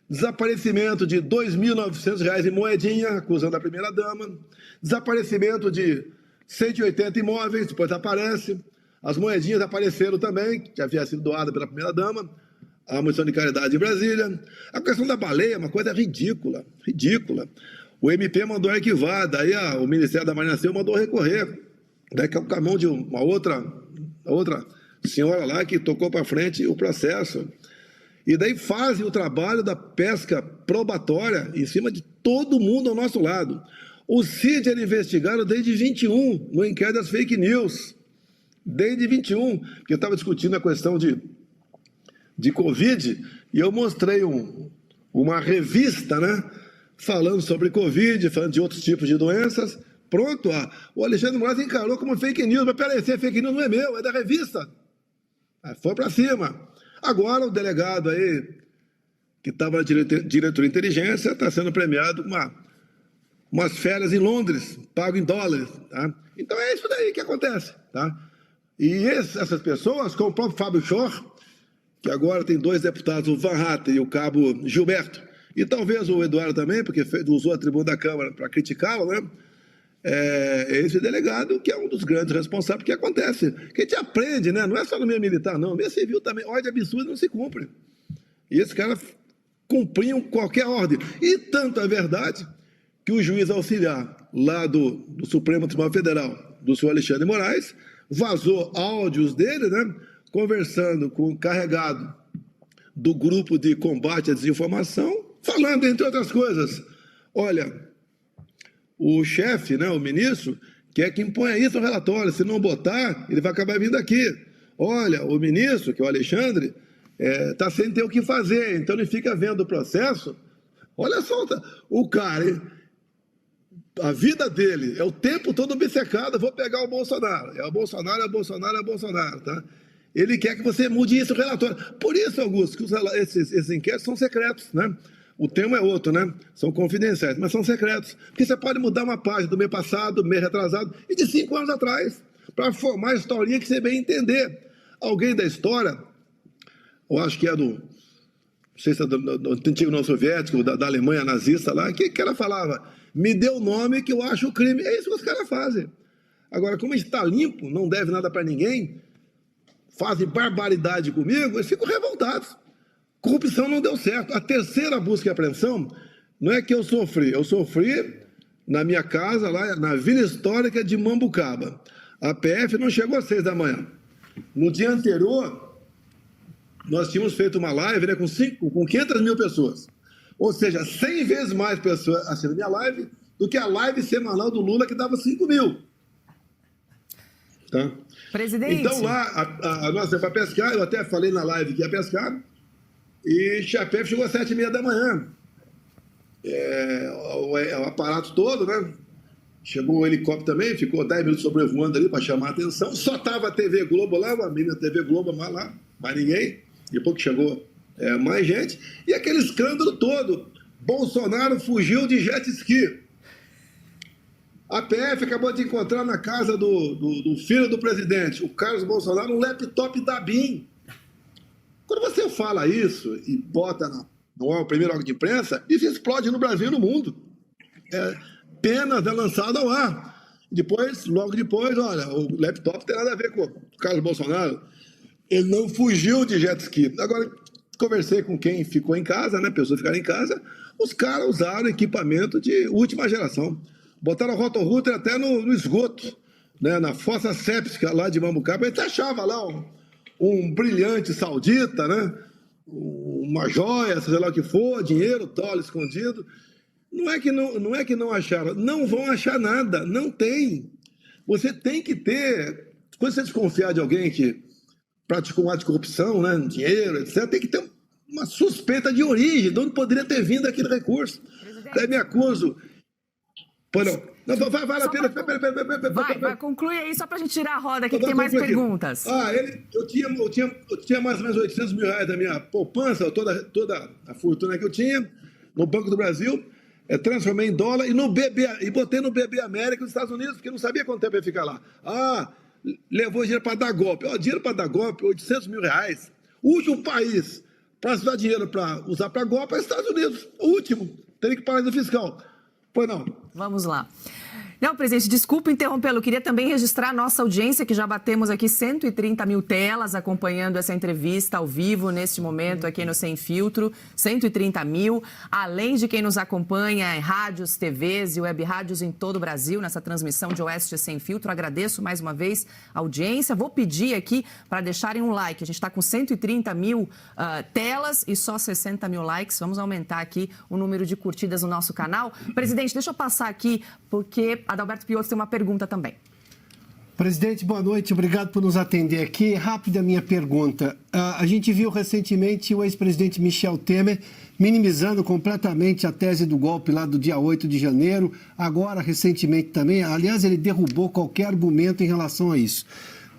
desaparecimento de R$ 2.900 em moedinha, acusando a primeira-dama, desaparecimento de 180 imóveis, depois aparece. As moedinhas apareceram também, que havia sido doada pela primeira-dama, a Missão de Caridade de Brasília. A questão da baleia é uma coisa ridícula, ridícula. O MP mandou arquivar, daí o Ministério da Marinha Civil mandou recorrer. Daí que é com a mão de uma outra senhora lá que tocou para frente o processo. E daí fazem o trabalho da pesca probatória em cima de todo mundo ao nosso lado. O CID era investigado desde 21, no inquérito das fake news. Desde 21, porque eu estava discutindo a questão de Covid, e eu mostrei uma revista, né, falando sobre Covid, falando de outros tipos de doenças. Pronto, o Alexandre Moraes encarou como fake news, mas peraí, se é fake news não é meu, é da revista. Foi para cima. Agora o delegado aí, que estava na diretoria de inteligência, está sendo premiado com umas férias em Londres, pago em dólares. Tá? Então é isso daí que acontece. Tá? E essas pessoas, como o próprio Fábio Schor, que agora tem 2 deputados, o Van Hatten e o cabo Gilberto, e talvez o Eduardo também, porque usou a tribuna da Câmara para criticá-lo, né? Esse delegado que é um dos grandes responsáveis, porque acontece, que a gente aprende, né? Não é só no meio militar, não, no meio civil também, ordem absurda não se cumpre. E esses caras cumpriam qualquer ordem. E tanto é verdade que o juiz auxiliar lá do Supremo Tribunal Federal, do senhor Alexandre de Moraes, vazou áudios dele, né, conversando com o encarregado do grupo de combate à desinformação, falando, entre outras coisas, olha, o chefe, né, o ministro, quer que imponha isso no relatório, se não botar, ele vai acabar vindo aqui. Olha, o ministro, que é o Alexandre, está sem ter o que fazer, então ele fica vendo o processo. Olha só, o cara, a vida dele é o tempo todo obcecado, vou pegar o Bolsonaro. É o Bolsonaro, é o Bolsonaro, é o Bolsonaro, tá? Ele quer que você mude isso no relatório. Por isso, Augusto, que esses inquéritos são secretos, né? O tema é outro, né? São confidenciais, mas são secretos. Porque você pode mudar uma página do mês passado, mês retrasado e de 5 anos atrás, para formar a historinha que você bem entender. Alguém da história, eu acho que é do, não sei se é do antigo União Soviético, da Alemanha nazista lá, que ela falava, me dê o nome que eu acho o crime. É isso que os caras fazem. Agora, como a gente está limpo, não deve nada para ninguém, fazem barbaridade comigo, eles ficam revoltados. Corrupção não deu certo. A terceira busca e apreensão não é que eu sofri na minha casa, lá na Vila Histórica de Mambucaba. A PF não chegou às 6 da manhã. No dia anterior, nós tínhamos feito uma live, né, com 500 mil pessoas. Ou seja, 100 vezes mais pessoas assistindo minha live do que a live semanal do Lula, que dava 5 mil. Tá?
Presidente.
Então lá, nós para pescar, eu até falei na live que ia pescar, e Chapéu chegou às 7h30 da manhã. O aparato todo, né? Chegou o helicóptero também, ficou 10 minutos sobrevoando ali para chamar a atenção. Só estava a TV Globo lá, uma menina TV Globo lá, mais ninguém. Depois que chegou mais gente. E aquele escândalo todo. Bolsonaro fugiu de jet ski. A PF acabou de encontrar na casa do filho do presidente, o Carlos Bolsonaro, um laptop da BIM. Quando você fala isso e bota no primeiro órgão de imprensa, isso explode no Brasil e no mundo. Penas é lançado ao ar. Depois, logo depois, olha, o laptop não tem nada a ver com o Carlos Bolsonaro. Ele não fugiu de jet ski. Agora, conversei com quem ficou em casa, né? Pessoas ficaram em casa. Os caras usaram equipamento de última geração. Botaram roto-router até no esgoto, né? Na fossa séptica lá de Mambucaba. A gente achava lá um brilhante saudita, né? Uma joia, seja lá o que for, dinheiro, dólar escondido. Não é que não acharam, não vão achar nada, não tem. Você tem que ter, quando você desconfiar de alguém que praticou um ato de corrupção, né, dinheiro, etc., tem que ter uma suspeita de origem, de onde poderia ter vindo aquele recurso. Daí me acuso. Pô, não, vale a pena.
Vai, conclui aí, só para a gente tirar a roda aqui, que tem mais perguntas.
Eu tinha mais ou menos 800 mil reais da minha poupança, toda a fortuna que eu tinha, no Banco do Brasil, transformei em dólar e botei no BB América dos Estados Unidos, porque eu não sabia quanto tempo ia ficar lá. Levou dinheiro para dar golpe. Dinheiro para dar golpe, 800 mil reais. O último país para usar dinheiro para usar para golpe é os Estados Unidos. O último. Teria que parar no fiscal. Pois não.
Vamos lá. Não, presidente, desculpa interrompê-lo. Eu queria também registrar a nossa audiência, que já batemos aqui 130 mil telas acompanhando essa entrevista ao vivo, neste momento, aqui no Sem Filtro. 130 mil, além de quem nos acompanha em rádios, TVs e web rádios em todo o Brasil, nessa transmissão de Oeste Sem Filtro. Agradeço mais uma vez a audiência. Vou pedir aqui para deixarem um like. A gente está com 130 mil telas e só 60 mil likes. Vamos aumentar aqui o número de curtidas no nosso canal. Presidente, deixa eu passar aqui, porque Adalberto Piotto tem uma pergunta também.
Presidente, boa noite. Obrigado por nos atender aqui. Rápida a minha pergunta. A gente viu recentemente o ex-presidente Michel Temer minimizando completamente a tese do golpe lá do dia 8 de janeiro. Agora, recentemente também. Aliás, ele derrubou qualquer argumento em relação a isso.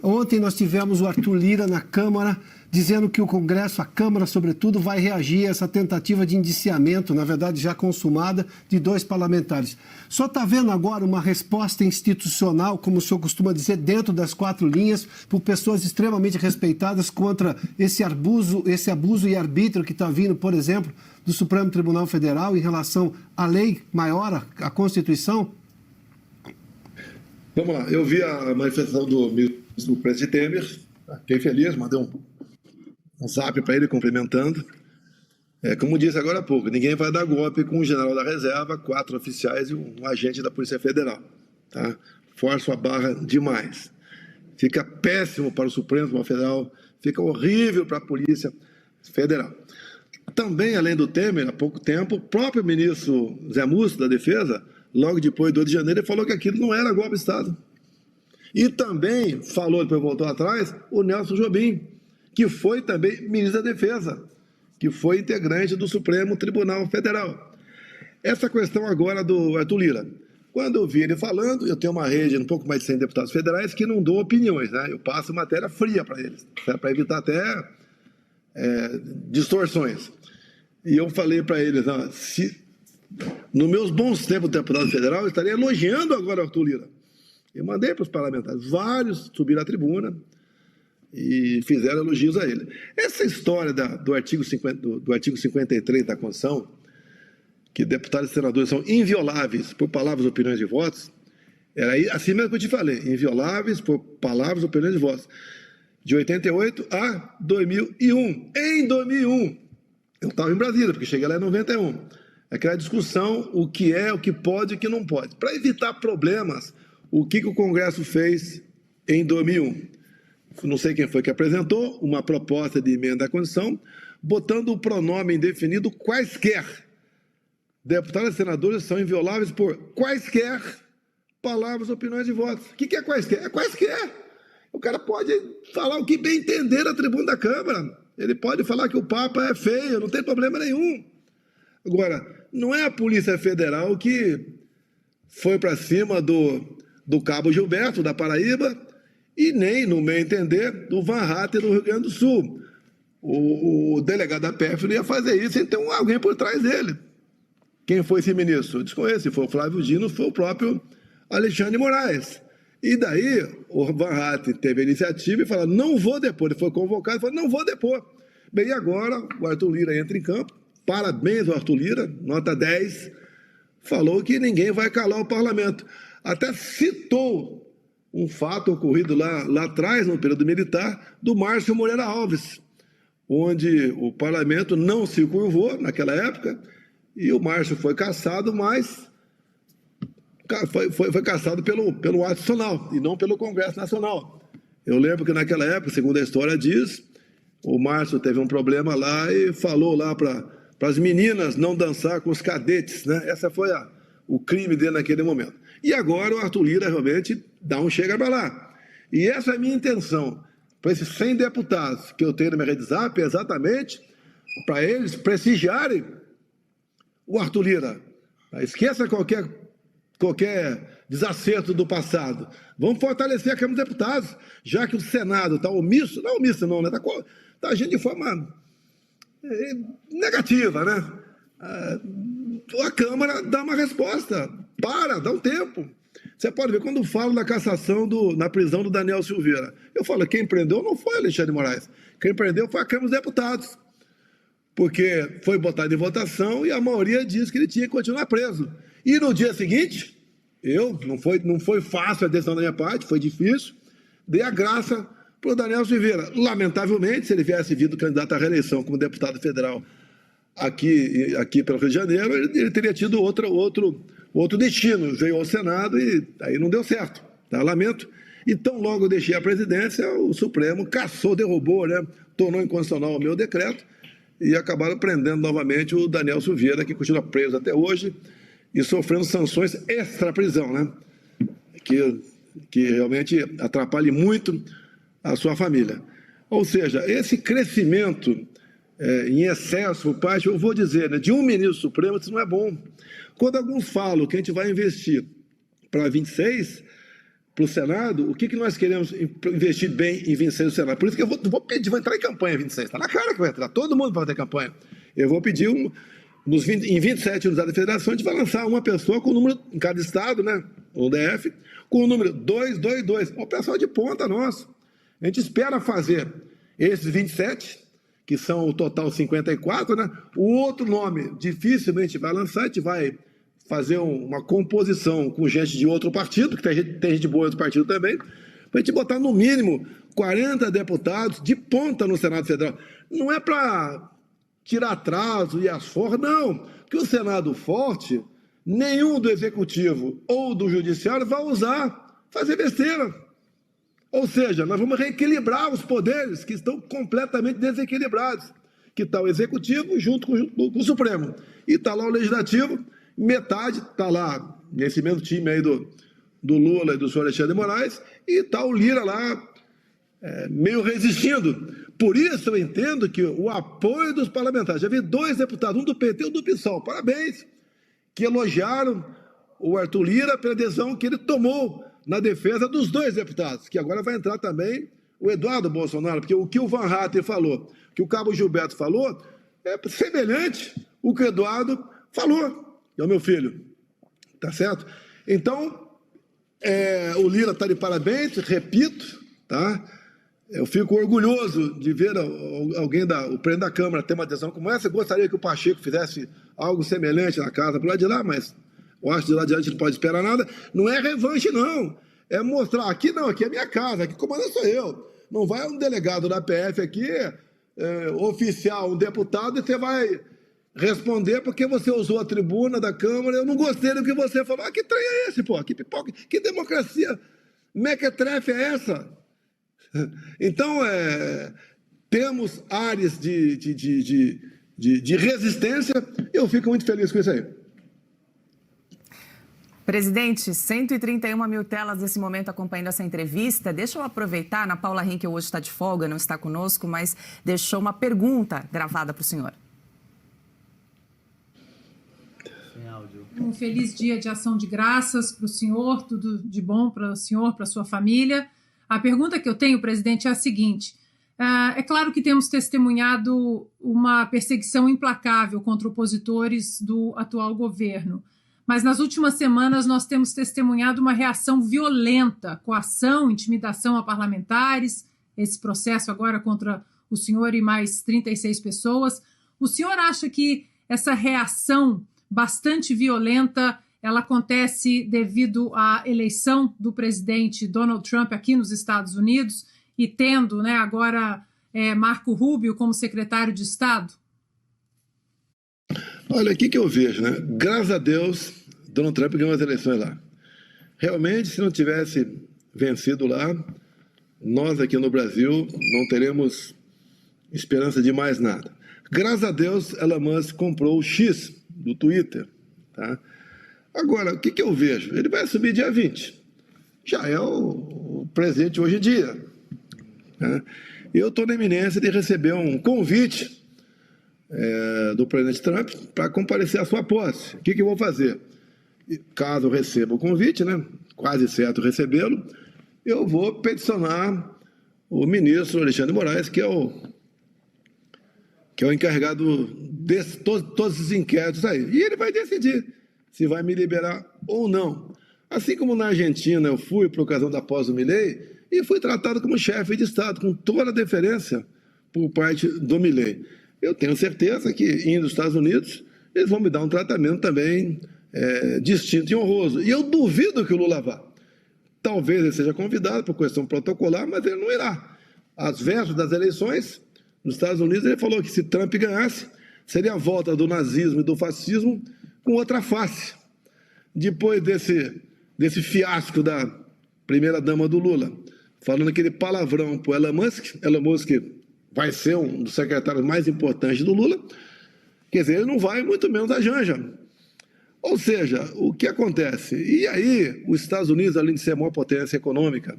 Ontem nós tivemos o Arthur Lira na Câmara dizendo que o Congresso, a Câmara sobretudo, vai reagir a essa tentativa de indiciamento, na verdade já consumada, de 2 parlamentares. O senhor está vendo agora uma resposta institucional, como o senhor costuma dizer, dentro das 4 linhas, por pessoas extremamente respeitadas contra esse abuso e arbítrio que está vindo, por exemplo, do Supremo Tribunal Federal em relação à lei maior, à Constituição?
Vamos lá, eu vi a manifestação do presidente Temer, fiquei feliz, mandei um zap para ele cumprimentando. Como disse agora há pouco, ninguém vai dar golpe com um general da reserva, 4 oficiais e um agente da Polícia Federal. Tá? forçam a barra demais. Fica péssimo para o Supremo Tribunal Federal, fica horrível para a Polícia Federal. Também, além do Temer, há pouco tempo, o próprio ministro Zé Múcio, da Defesa, logo depois do 8 de janeiro, ele falou que aquilo não era golpe de Estado. E também falou, depois voltou atrás, o Nelson Jobim, que foi também ministro da Defesa, que foi integrante do Supremo Tribunal Federal. Essa questão agora do Arthur Lira. Quando eu vi ele falando, eu tenho uma rede de um pouco mais de 100 deputados federais que não dão opiniões, né? Eu passo matéria fria para eles, para evitar até distorções. E eu falei para eles, nos meus bons tempos de deputado federal, eu estaria elogiando agora o Arthur Lira. Eu mandei para os parlamentares, vários subiram à tribuna e fizeram elogios a ele. Essa história do artigo 53 da Constituição, que deputados e senadores são invioláveis por palavras, opiniões e votos, era assim mesmo que eu te falei, invioláveis por palavras, opiniões e votos, de 88 a 2001. Em 2001, eu estava em Brasília, porque cheguei lá em 91. Aquela discussão, o que é, o que pode e o que não pode. Para evitar problemas, o que o Congresso fez em 2001? Não sei quem foi que apresentou uma proposta de emenda à Constituição, botando o pronome indefinido quaisquer. Deputados e senadores são invioláveis por quaisquer palavras, opiniões e votos. O que é quaisquer? É quaisquer. O cara pode falar o que bem entender na tribuna da Câmara. Ele pode falar que o Papa é feio, não tem problema nenhum. Agora, não é a Polícia Federal que foi para cima do Cabo Gilberto, da Paraíba, e nem, no meu entender, do Van Hatten, do Rio Grande do Sul. O delegado da PF não ia fazer isso sem ter alguém por trás dele. Quem foi esse ministro? Eu desconheço. Se foi o Flávio Dino, foi o próprio Alexandre de Moraes. E daí, o Van Hatten teve a iniciativa e falou, não vou depor. Ele foi convocado e falou, não vou depor. Bem, e agora o Arthur Lira entra em campo. Parabéns ao Arthur Lira, nota 10. Falou que ninguém vai calar o parlamento. Até citou um fato ocorrido lá atrás, no período militar, do Márcio Moreira Alves, onde o parlamento não se curvou naquela época, e o Márcio foi cassado, mas foi cassado pelo ato institucional e não pelo Congresso Nacional. Eu lembro que naquela época, segundo a história diz, o Márcio teve um problema lá e falou lá para as meninas não dançar com os cadetes, né? Essa foi o crime dele naquele momento. E agora o Arthur Lira realmente dá um chega para lá. E essa é a minha intenção, para esses 100 deputados que eu tenho na minha rede Zap, é exatamente para eles prestigiarem o Arthur Lira. Esqueça qualquer desacerto do passado. Vamos fortalecer a Câmara dos Deputados, já que o Senado está omisso, não é omisso não, né? Está agindo de forma negativa, né? A Câmara dá uma resposta, dá um tempo. Você pode ver, quando falo da cassação na prisão do Daniel Silveira, eu falo, quem prendeu não foi Alexandre de Moraes, quem prendeu foi a Câmara dos Deputados, porque foi botado em votação e a maioria disse que ele tinha que continuar preso. E no dia seguinte, não foi fácil a decisão da minha parte, foi difícil, dei a graça para o Daniel Silveira. Lamentavelmente, se ele viesse vindo candidato à reeleição como deputado federal aqui pelo Rio de Janeiro, ele teria tido outro destino. Veio ao Senado e aí não deu certo. Tá? Lamento. Então, logo eu deixei a presidência, o Supremo cassou, derrubou, né? Tornou inconstitucional o meu decreto e acabaram prendendo novamente o Daniel Silveira, que continua preso até hoje e sofrendo sanções extra-prisão, né? Que realmente atrapalhe muito a sua família. Ou seja, esse crescimento em excesso por parte, eu vou dizer, né, de um ministro supremo, isso não é bom. Quando alguns falam que a gente vai investir para 26, para o Senado, o que nós queremos investir bem em 26 no Senado? Por isso que eu vou pedir, vou entrar em campanha em 26. Está na cara que vai entrar, todo mundo vai ter campanha. Eu vou pedir, em 27 unidades da federação, a gente vai lançar uma pessoa com o número, em cada estado, né, no DF, com o número 222. O pessoal de ponta nosso. A gente espera fazer esses 27, que são o total 54, né? O outro nome dificilmente vai lançar, a gente vai fazer uma composição com gente de outro partido, que tem gente boa em outro partido também, para a gente botar no mínimo 40 deputados de ponta no Senado Federal. Não é para tirar atraso e as forras, não. Porque o Senado forte, nenhum do Executivo ou do Judiciário vai usar fazer besteira. Ou seja, nós vamos reequilibrar os poderes que estão completamente desequilibrados, que está o Executivo junto com o Supremo. E está lá o Legislativo, metade está lá, nesse mesmo time aí do Lula e do senhor Alexandre de Moraes, e está o Lira lá, meio resistindo. Por isso eu entendo que o apoio dos parlamentares, já vi 2 deputados, um do PT e um do PSOL, parabéns, que elogiaram o Arthur Lira pela decisão que ele tomou na defesa dos 2 deputados, que agora vai entrar também o Eduardo Bolsonaro, porque o que o Van Hatten falou, o que o Cabo Gilberto falou, é semelhante ao que o Eduardo falou, que é o meu filho, tá certo? Então, o Lira está de parabéns, repito, tá? Eu fico orgulhoso de ver alguém, o presidente da Câmara, ter uma decisão como essa. Eu gostaria que o Pacheco fizesse algo semelhante na casa por lá de lá, mas eu acho que de lá de diante não pode esperar nada. Não é revanche, não. É mostrar, aqui não, aqui é minha casa, aqui comanda sou eu. Não vai um delegado da PF aqui, oficial, um deputado, e você vai responder porque você usou a tribuna da Câmara. Eu não gostei do que você falou. Que trem é esse, pô? Que pipoca, que democracia mequetrefe é essa? Então, temos áreas de resistência. Eu fico muito feliz com isso aí.
Presidente, 131 mil telas nesse momento acompanhando essa entrevista. Deixa eu aproveitar, Ana Paula Henkel hoje está de folga, não está conosco, mas deixou uma pergunta gravada para o senhor.
Um feliz dia de ação de graças para o senhor, tudo de bom para o senhor, para a sua família. A pergunta que eu tenho, presidente, é a seguinte. É claro que temos testemunhado uma perseguição implacável contra opositores do atual governo, mas nas últimas semanas nós temos testemunhado uma reação violenta, coação, intimidação a parlamentares, esse processo agora contra o senhor e mais 36 pessoas. O senhor acha que essa reação bastante violenta ela acontece devido à eleição do presidente Donald Trump aqui nos Estados Unidos e tendo, né, agora Marco Rubio como secretário de Estado?
Olha, o que eu vejo, né? Graças a Deus, Donald Trump ganhou as eleições lá. Realmente, se não tivesse vencido lá, nós aqui no Brasil não teremos esperança de mais nada. Graças a Deus, Elon Musk comprou o X do Twitter, tá? Agora, o que eu vejo? Ele vai assumir dia 20. Já é o presidente hoje em dia, né? Eu estou na iminência de receber um convite do presidente Trump para comparecer à sua posse. O que eu vou fazer? Caso eu receba o convite, né, quase certo recebê-lo, eu vou peticionar o ministro Alexandre de Moraes, que é o encarregado de todos esses inquéritos aí. E ele vai decidir se vai me liberar ou não. Assim como na Argentina eu fui por ocasião da posse do Milei e fui tratado como chefe de Estado, com toda a deferência por parte do Milei. Eu tenho certeza que, indo aos Estados Unidos, eles vão me dar um tratamento também distinto e honroso. E eu duvido que o Lula vá. Talvez ele seja convidado por questão protocolar, mas ele não irá. Às vésperas das eleições, nos Estados Unidos, ele falou que se Trump ganhasse, seria a volta do nazismo e do fascismo com outra face. Depois desse fiasco da primeira-dama do Lula, falando aquele palavrão para o Elon Musk vai ser um dos secretários mais importantes do Lula, quer dizer, ele não vai muito menos a Janja. Ou seja, o que acontece? E aí, os Estados Unidos, além de ser a maior potência econômica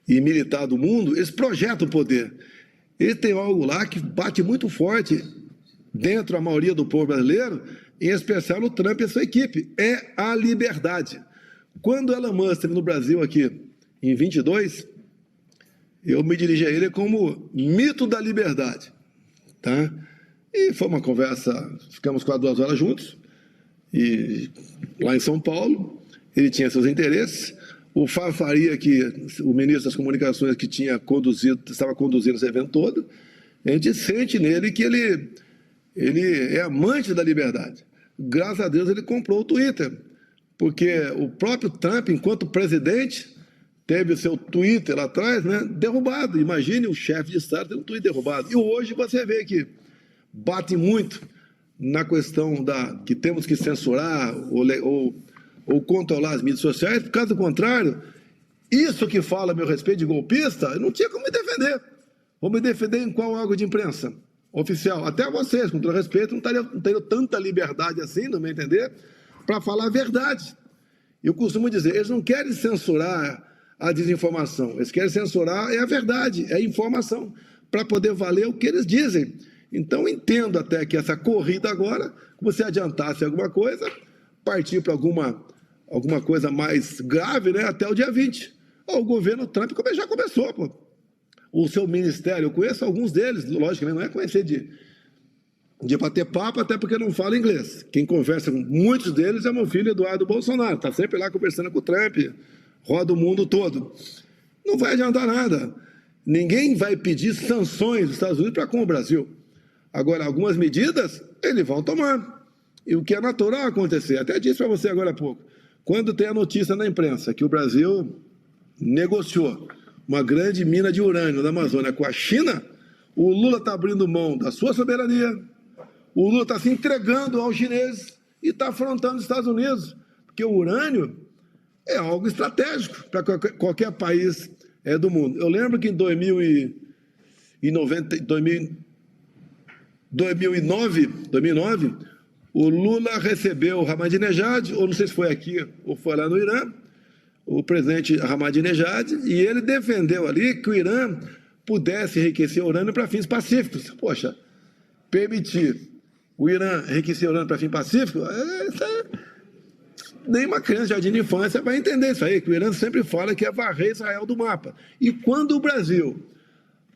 e militar do mundo, eles projetam o poder. Eles têm algo lá que bate muito forte dentro da maioria do povo brasileiro, em especial o Trump e a sua equipe, é a liberdade. Quando Elon Musk esteve no Brasil aqui, em 22, eu me dirigi a ele como mito da liberdade, tá? E foi uma conversa, ficamos quase 2 horas juntos, e lá em São Paulo, ele tinha seus interesses, o Fábio Faria, o ministro das Comunicações que estava conduzindo esse evento todo, a gente sente nele que ele é amante da liberdade. Graças a Deus ele comprou o Twitter, porque o próprio Trump, enquanto presidente, teve o seu Twitter lá atrás, né, derrubado. Imagine o chefe de Estado tendo um Twitter derrubado. E hoje você vê que bate muito na questão que temos que censurar ou ou controlar as mídias sociais. Caso contrário, isso que fala a meu respeito de golpista, eu não tinha como me defender. Vou me defender em qual órgão de imprensa oficial? Até vocês, com todo respeito, não teriam tanta liberdade assim, no meu entender, para falar a verdade. Eu costumo dizer, eles não querem censurar a desinformação, eles querem censurar a verdade, a informação, para poder valer o que eles dizem. Então, entendo até que essa corrida agora, como se adiantasse alguma coisa, partir para alguma coisa mais grave, né, até o dia 20. O governo Trump já começou, pô. O seu ministério, eu conheço alguns deles, logicamente, não é conhecer de bater papo, até porque não fala inglês. Quem conversa com muitos deles é meu filho Eduardo Bolsonaro, está sempre lá conversando com o Trump, roda o mundo todo. Não vai adiantar nada. Ninguém vai pedir sanções dos Estados Unidos para com o Brasil. Agora, algumas medidas, eles vão tomar. E o que é natural acontecer, até disse para você agora há pouco, quando tem a notícia na imprensa que o Brasil negociou uma grande mina de urânio na Amazônia com a China, o Lula está abrindo mão da sua soberania, o Lula está se entregando aos chineses e está afrontando os Estados Unidos, porque o urânio é algo estratégico para qualquer país do mundo. Eu lembro que em 2009, o Lula recebeu o Ahmadinejad, ou não sei se foi aqui ou foi lá no Irã, o presidente Ahmadinejad, e ele defendeu ali que o Irã pudesse enriquecer urânio para fins pacíficos. Poxa, permitir o Irã enriquecer urânio para fins pacíficos, nem uma criança de jardim de infância vai entender isso aí, que o Irã sempre fala que é varrer Israel do mapa. E quando o Brasil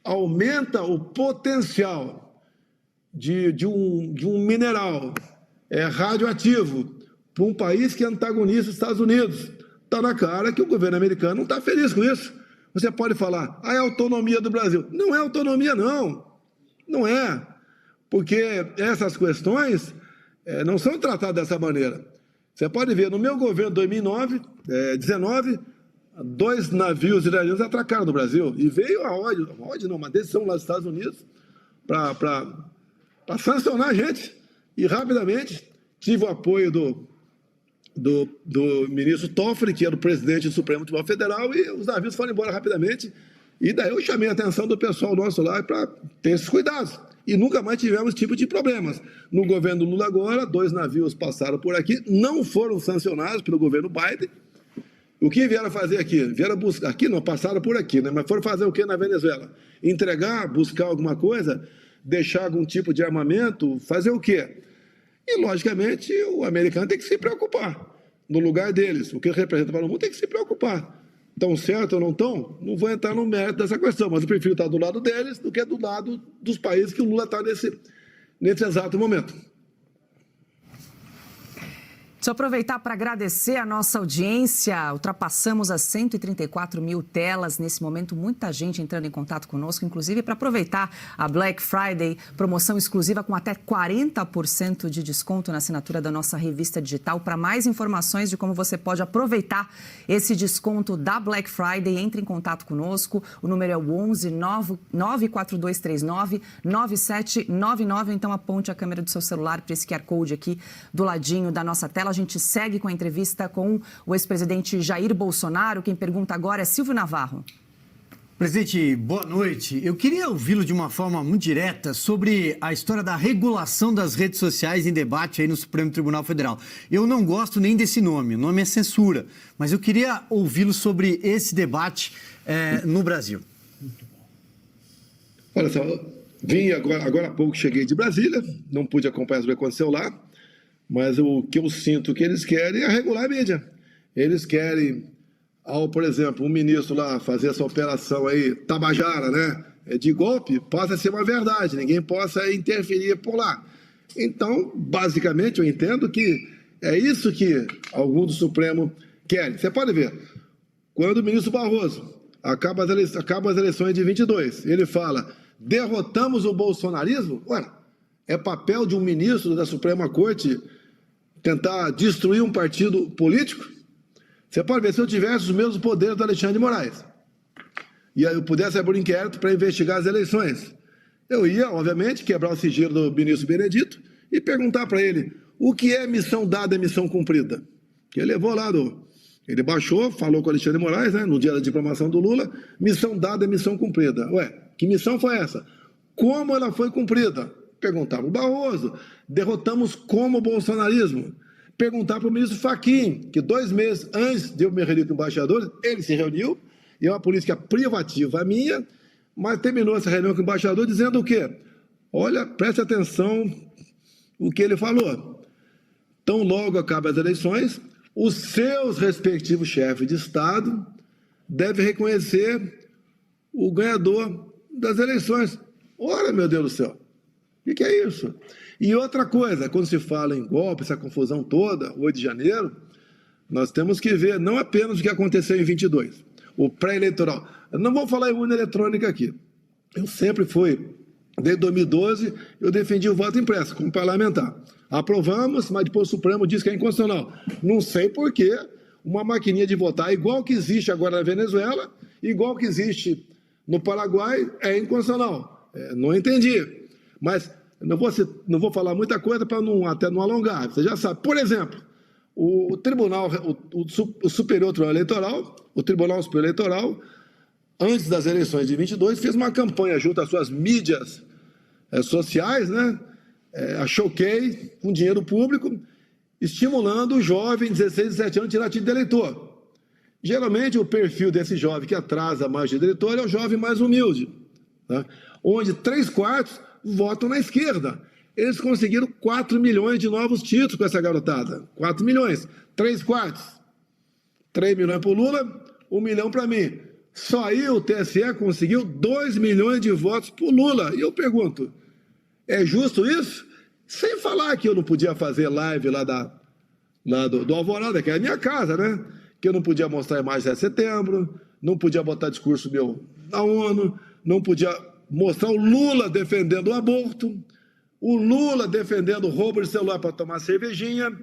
aumenta o potencial de um mineral radioativo para um país que antagoniza os Estados Unidos, está na cara que o governo americano não está feliz com isso. Você pode falar, é a autonomia do Brasil. Não é autonomia, não. Não é. Porque essas questões não são tratadas dessa maneira. Você pode ver, no meu governo de 2019, 2 navios iranianos atracaram no Brasil. E veio uma decisão lá dos Estados Unidos para sancionar a gente. E rapidamente tive o apoio do ministro Toffoli, que era o presidente do Supremo Tribunal Federal, e os navios foram embora rapidamente. E daí eu chamei a atenção do pessoal nosso lá para ter esses cuidados. E nunca mais tivemos esse tipo de problemas. No governo Lula agora, 2 navios passaram por aqui, não foram sancionados pelo governo Biden. O que vieram fazer aqui? Vieram buscar, aqui não, passaram por aqui, né? Mas foram fazer o que na Venezuela? Entregar, buscar alguma coisa, deixar algum tipo de armamento, fazer o quê? E, logicamente, o americano tem que se preocupar no lugar deles. O que representa para o mundo tem que se preocupar. Estão certo ou não estão? Não vou entrar no mérito dessa questão, mas eu prefiro estar do lado deles do que do lado dos países que o Lula está nesse exato momento.
Deixa eu aproveitar para agradecer a nossa audiência. Ultrapassamos as 134 mil telas. Nesse momento, muita gente entrando em contato conosco, inclusive para aproveitar a Black Friday, promoção exclusiva com até 40% de desconto na assinatura da nossa revista digital. Para mais informações de como você pode aproveitar esse desconto da Black Friday, entre em contato conosco. O número é o 11 94239 9799. Então, aponte a câmera do seu celular para esse QR Code aqui do ladinho da nossa tela. A gente segue com a entrevista com o ex-presidente Jair Bolsonaro. Quem pergunta agora é Silvio Navarro.
Presidente, boa noite. Eu queria ouvi-lo de uma forma muito direta sobre a história da regulação das redes sociais em debate aí no Supremo Tribunal Federal. Eu não gosto nem desse nome, o nome é censura, mas eu queria ouvi-lo sobre esse debate no Brasil.
Olha só, vim agora há pouco, cheguei de Brasília, não pude acompanhar o que aconteceu lá, mas o que eu sinto que eles querem é regular a mídia. Eles querem, por exemplo, um ministro lá fazer essa operação aí, Tabajara, né, de golpe, possa ser uma verdade, ninguém possa interferir por lá. Então, basicamente, eu entendo que é isso que alguns do Supremo querem. Você pode ver, quando o ministro Barroso acaba as eleições de 22, ele fala, derrotamos o bolsonarismo? Ué, é papel de um ministro da Suprema Corte tentar destruir um partido político? Você pode ver, se eu tivesse os mesmos poderes do Alexandre de Moraes e aí eu pudesse abrir um inquérito para investigar as eleições, eu ia, obviamente, quebrar o sigilo do ministro Benedito e perguntar para ele o que é missão dada e missão cumprida. que ele levou lá Ele baixou, falou com o Alexandre de Moraes, né, no dia da diplomação do Lula, missão dada, missão cumprida. Ué, que missão foi essa? Como ela foi cumprida? Perguntar para o Barroso. Derrotamos como o bolsonarismo? Perguntar para o ministro Fachin, que 2 meses antes de eu me reunir com embaixadores, ele se reuniu, e é uma política privativa minha, mas terminou essa reunião com o embaixador dizendo o quê? Olha, preste atenção o que ele falou. Então, logo acabam as eleições, os seus respectivos chefes de Estado devem reconhecer o ganhador das eleições. Ora, meu Deus do céu, o que é isso? E outra coisa, quando se fala em golpe, essa confusão toda, 8 de janeiro, nós temos que ver não apenas o que aconteceu em 22, o pré-eleitoral. Eu não vou falar em urna eletrônica aqui. Eu sempre fui, desde 2012, eu defendi o voto impresso como parlamentar. Aprovamos, mas depois o Supremo disse que é inconstitucional. Não sei por que uma maquininha de votar igual que existe agora na Venezuela, igual que existe no Paraguai, é inconstitucional. Não entendi. Mas não vou falar muita coisa para até não alongar. Você já sabe. Por exemplo, o Tribunal, o Superior Tribunal Eleitoral, o Tribunal Superior Eleitoral, antes das eleições de 22, fez uma campanha junto às suas mídias sociais, né? A Choquei, com dinheiro público, estimulando o jovem de 16, 17 anos a tirar título de eleitor. Geralmente, o perfil desse jovem que atrasa mais de eleitor é o jovem mais humilde, né? Onde 3/4 votam na esquerda. Eles conseguiram 4 milhões de novos títulos com essa garotada. 4 milhões. 3/4. 3 milhões para o Lula, 1 milhão para mim. Só aí o TSE conseguiu 2 milhões de votos para o Lula. E eu pergunto, é justo isso? Sem falar que eu não podia fazer live lá do Alvorada, que é a minha casa, né? Que eu não podia mostrar a imagem de 7 de setembro, não podia botar discurso meu na ONU, não podia mostrar o Lula defendendo o aborto, o Lula defendendo o roubo de celular para tomar cervejinha,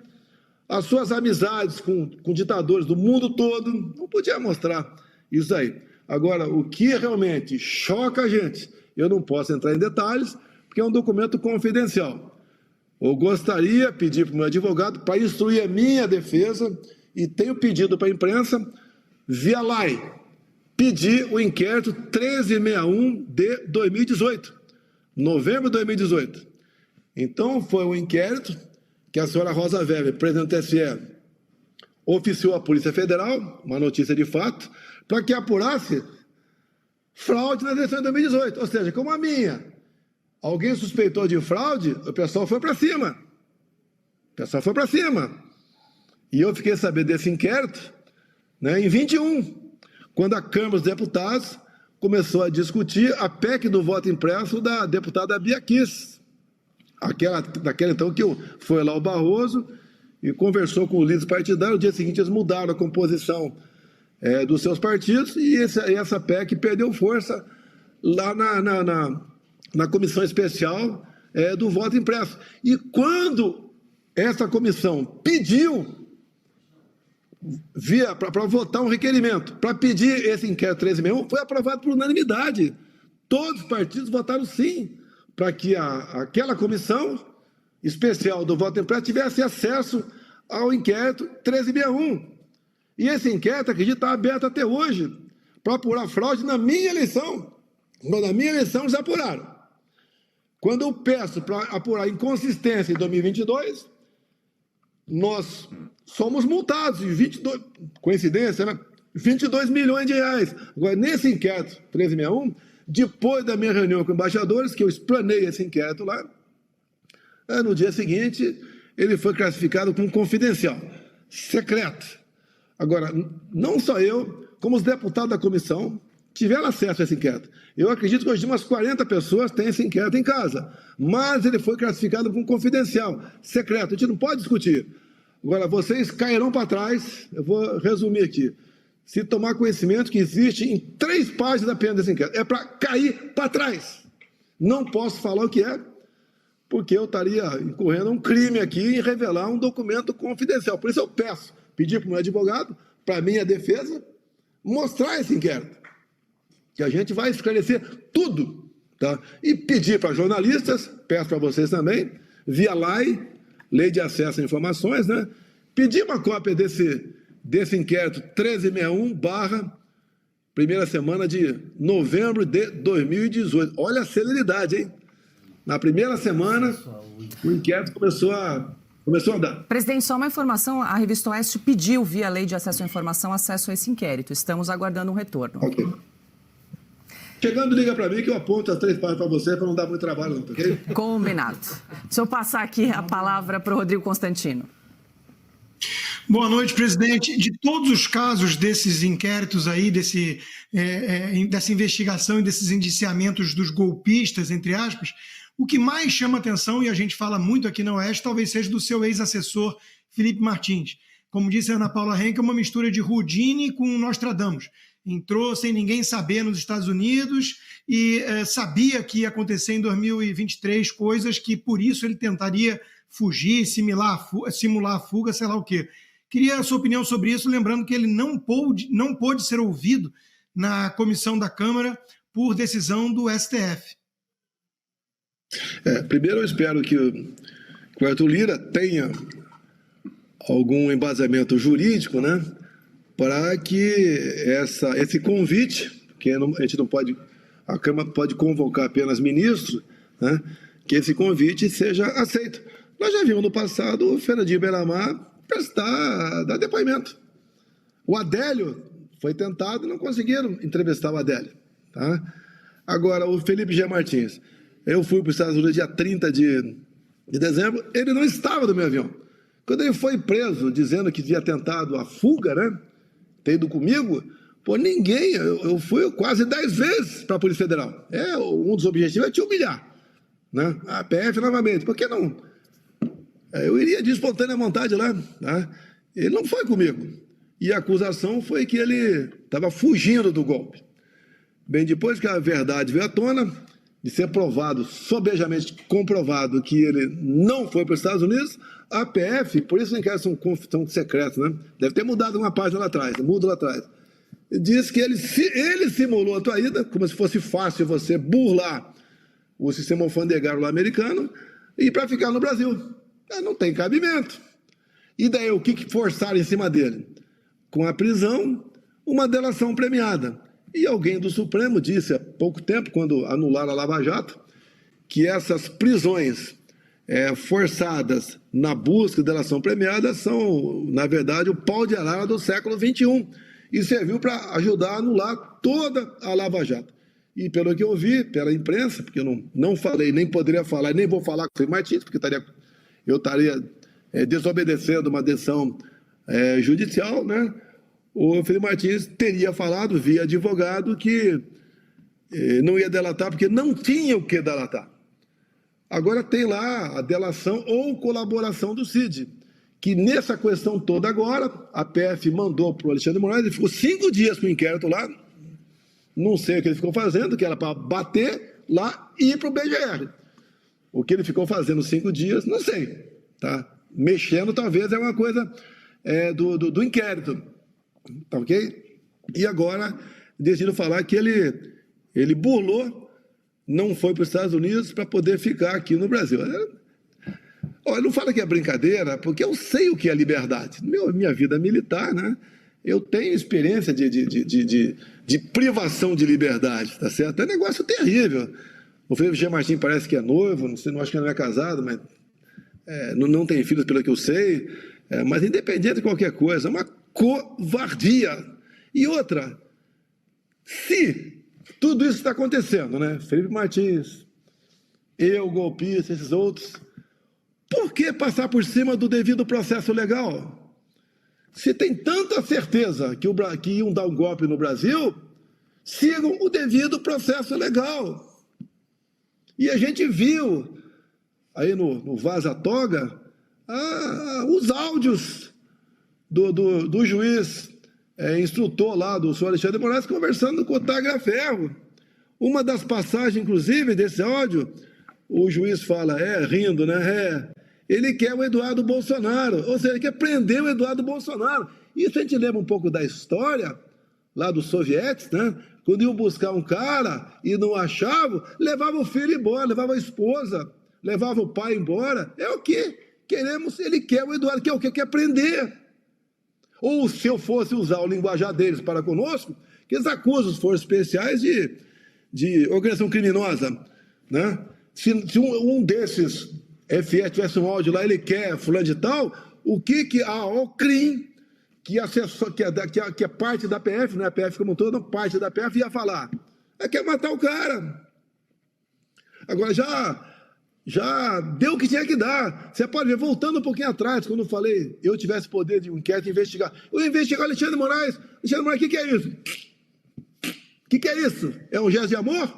as suas amizades com ditadores do mundo todo, não podia mostrar isso aí. Agora, o que realmente choca a gente, eu não posso entrar em detalhes, porque é um documento confidencial. Eu gostaria de pedir para o meu advogado para instruir a minha defesa, e tenho pedido para a imprensa, via LAI, pedir o inquérito 1361 de 2018, novembro de 2018. Então, foi um inquérito que a senhora Rosa Weber, presidente do TSE, oficiou à Polícia Federal, uma notícia de fato, para que apurasse fraude nas eleições de 2018, ou seja, como a minha. Alguém suspeitou de fraude, o pessoal foi para cima. E eu fiquei sabendo desse inquérito, né, em 21, quando a Câmara dos Deputados começou a discutir a PEC do voto impresso da deputada Bia Kiss. Daquela então que foi lá o Barroso e conversou com os líderes partidários. No dia seguinte eles mudaram a composição dos seus partidos e essa PEC perdeu força lá na comissão especial do voto impresso. E quando essa comissão pediu para votar um requerimento, para pedir esse inquérito 1361, foi aprovado por unanimidade. Todos os partidos votaram sim, para que aquela comissão especial do voto impresso tivesse acesso ao inquérito 1361. E esse inquérito, acredito, está aberto até hoje, para apurar fraude na minha eleição. Na minha eleição, eles apuraram. Quando eu peço para apurar inconsistência em 2022, nós somos multados de 22, coincidência, né? 22 milhões de reais. Agora, nesse inquérito 1361, depois da minha reunião com embaixadores, que eu explanei esse inquérito lá, no dia seguinte, ele foi classificado como confidencial, secreto. Agora, não só eu, como os deputados da comissão tiveram acesso a esse inquérito. Eu acredito que hoje umas 40 pessoas têm esse inquérito em casa, mas ele foi classificado como confidencial, secreto. A gente não pode discutir. Agora, vocês cairão para trás, eu vou resumir aqui. Se tomar conhecimento que existe em 3 páginas apenas desse inquérito, é para cair para trás. Não posso falar o que é, porque eu estaria incorrendo um crime aqui em revelar um documento confidencial. Por isso eu pedi para o meu advogado, para a minha defesa, mostrar esse inquérito, que a gente vai esclarecer tudo, tá? E pedir para jornalistas, peço para vocês também, via LAI, Lei de Acesso a Informações, né, Pedi uma cópia desse inquérito 1361, primeira semana de novembro de 2018. Olha a celeridade, hein? Na primeira semana, o inquérito começou a andar.
Presidente, só uma informação, a Revista Oeste pediu, via Lei de Acesso à Informação, acesso a esse inquérito. Estamos aguardando um retorno.
Ok. Chegando, liga para mim que eu aponto as 3 partes para você para não dar muito trabalho, não, ok?
Combinado. Deixa eu passar aqui a palavra para o Rodrigo Constantino.
Boa noite, presidente. De todos os casos desses inquéritos aí, dessa investigação e desses indiciamentos dos golpistas, entre aspas, o que mais chama atenção, e a gente fala muito aqui na Oeste, talvez seja do seu ex-assessor, Felipe Martins. Como disse a Ana Paula Henke, é uma mistura de Houdini com Nostradamus. Entrou sem ninguém saber nos Estados Unidos e sabia que ia acontecer em 2023 coisas que, por isso, ele tentaria fugir, simular a fuga, sei lá o quê. Queria a sua opinião sobre isso, lembrando que ele não pôde ser ouvido na comissão da Câmara por decisão do STF.
Primeiro, eu espero que o Arthur Lira tenha algum embasamento jurídico, né? Para que esse convite, que a gente não pode, a Câmara pode convocar apenas ministros, né, que esse convite seja aceito. Nós já vimos no passado o Fernandinho Beiramar dar depoimento. O Adélio foi tentado e não conseguiram entrevistar o Adélio. Tá? Agora, o Felipe G. Martins, eu fui para os Estados Unidos dia 30 de dezembro, ele não estava no meu avião. Quando ele foi preso, dizendo que tinha tentado a fuga, né? Ter ido comigo, ninguém, eu fui quase 10 vezes para a Polícia Federal. Um dos objetivos é te humilhar, né? A PF novamente, por que não? Eu iria de espontânea vontade lá, tá? Ele não foi comigo. E a acusação foi que ele estava fugindo do golpe. Bem, depois que a verdade veio à tona, de ser provado, sobejamente comprovado que ele não foi para os Estados Unidos, a PF, por isso os inquéritos são secretos, né? Deve ter mudado uma página lá atrás, muda lá atrás. Diz que ele simulou a tua ida, como se fosse fácil você burlar o sistema alfandegário lá americano e para ficar no Brasil. Não tem cabimento. E daí o que forçaram em cima dele? Com a prisão, uma delação premiada. E alguém do Supremo disse há pouco tempo, quando anularam a Lava Jato, que essas prisões forçadas na busca de delação premiada são, na verdade, o pau de arara do século XXI. E serviu para ajudar a anular toda a Lava Jato. E pelo que eu vi, pela imprensa, porque eu não falei, nem poderia falar, nem vou falar com o Felipe Martins, porque eu estaria desobedecendo uma decisão judicial, né? O Felipe Martins teria falado via advogado que não ia delatar porque não tinha o que delatar. Agora tem lá a delação ou colaboração do Cid, que nessa questão toda agora, a PF mandou para o Alexandre de Moraes, ele ficou 5 dias com o inquérito lá, não sei o que ele ficou fazendo, que era para bater lá e ir para o BGR. O que ele ficou fazendo 5 dias, não sei. Tá? Mexendo talvez é uma coisa do inquérito. Tá ok? E agora decidiram falar que ele burlou, não foi para os Estados Unidos para poder ficar aqui no Brasil. Olha, não fala que é brincadeira, porque eu sei o que é liberdade. Minha vida militar, né? Eu tenho experiência de privação de liberdade, tá certo? É um negócio terrível. O Felipe G. Martins parece que é noivo, não acho que ele não é casado, mas não tem filhos, pelo que eu sei. Mas independente de qualquer coisa, é uma covardia. E outra, se tudo isso está acontecendo, né? Felipe Martins, eu, golpista, esses outros, por que passar por cima do devido processo legal? Se tem tanta certeza que iam dar um golpe no Brasil, sigam o devido processo legal. E a gente viu aí no Vaza Toga os áudios do juiz instrutor lá, do senhor Alexandre de Moraes, conversando com o Tagliaferro. Uma das passagens, inclusive, desse áudio, o juiz fala, rindo, né? Ele quer o Eduardo Bolsonaro, ou seja, ele quer prender o Eduardo Bolsonaro. Isso a gente lembra um pouco da história lá dos sovietes, né? Quando iam buscar um cara e não achavam, levava o filho embora, levava a esposa, levava o pai embora. É o quê? ele quer o Eduardo, quer o quê? Quer prender. Ou se eu fosse usar o linguajar deles para conosco, que eles acusam as forças especiais de organização criminosa, né? Se um desses FE tivesse um áudio lá, ele quer fulano de tal, o que a OCRIM, que é parte da PF, não é a PF como um todo, não, parte da PF, ia falar? Quer matar o cara. Agora, já deu o que tinha que dar. Você pode ver, voltando um pouquinho atrás, quando eu falei, eu tivesse poder de um inquérito investigar. Eu ia investigar o Alexandre Moraes. Alexandre Moraes, o que é isso? O que é isso? É um gesto de amor?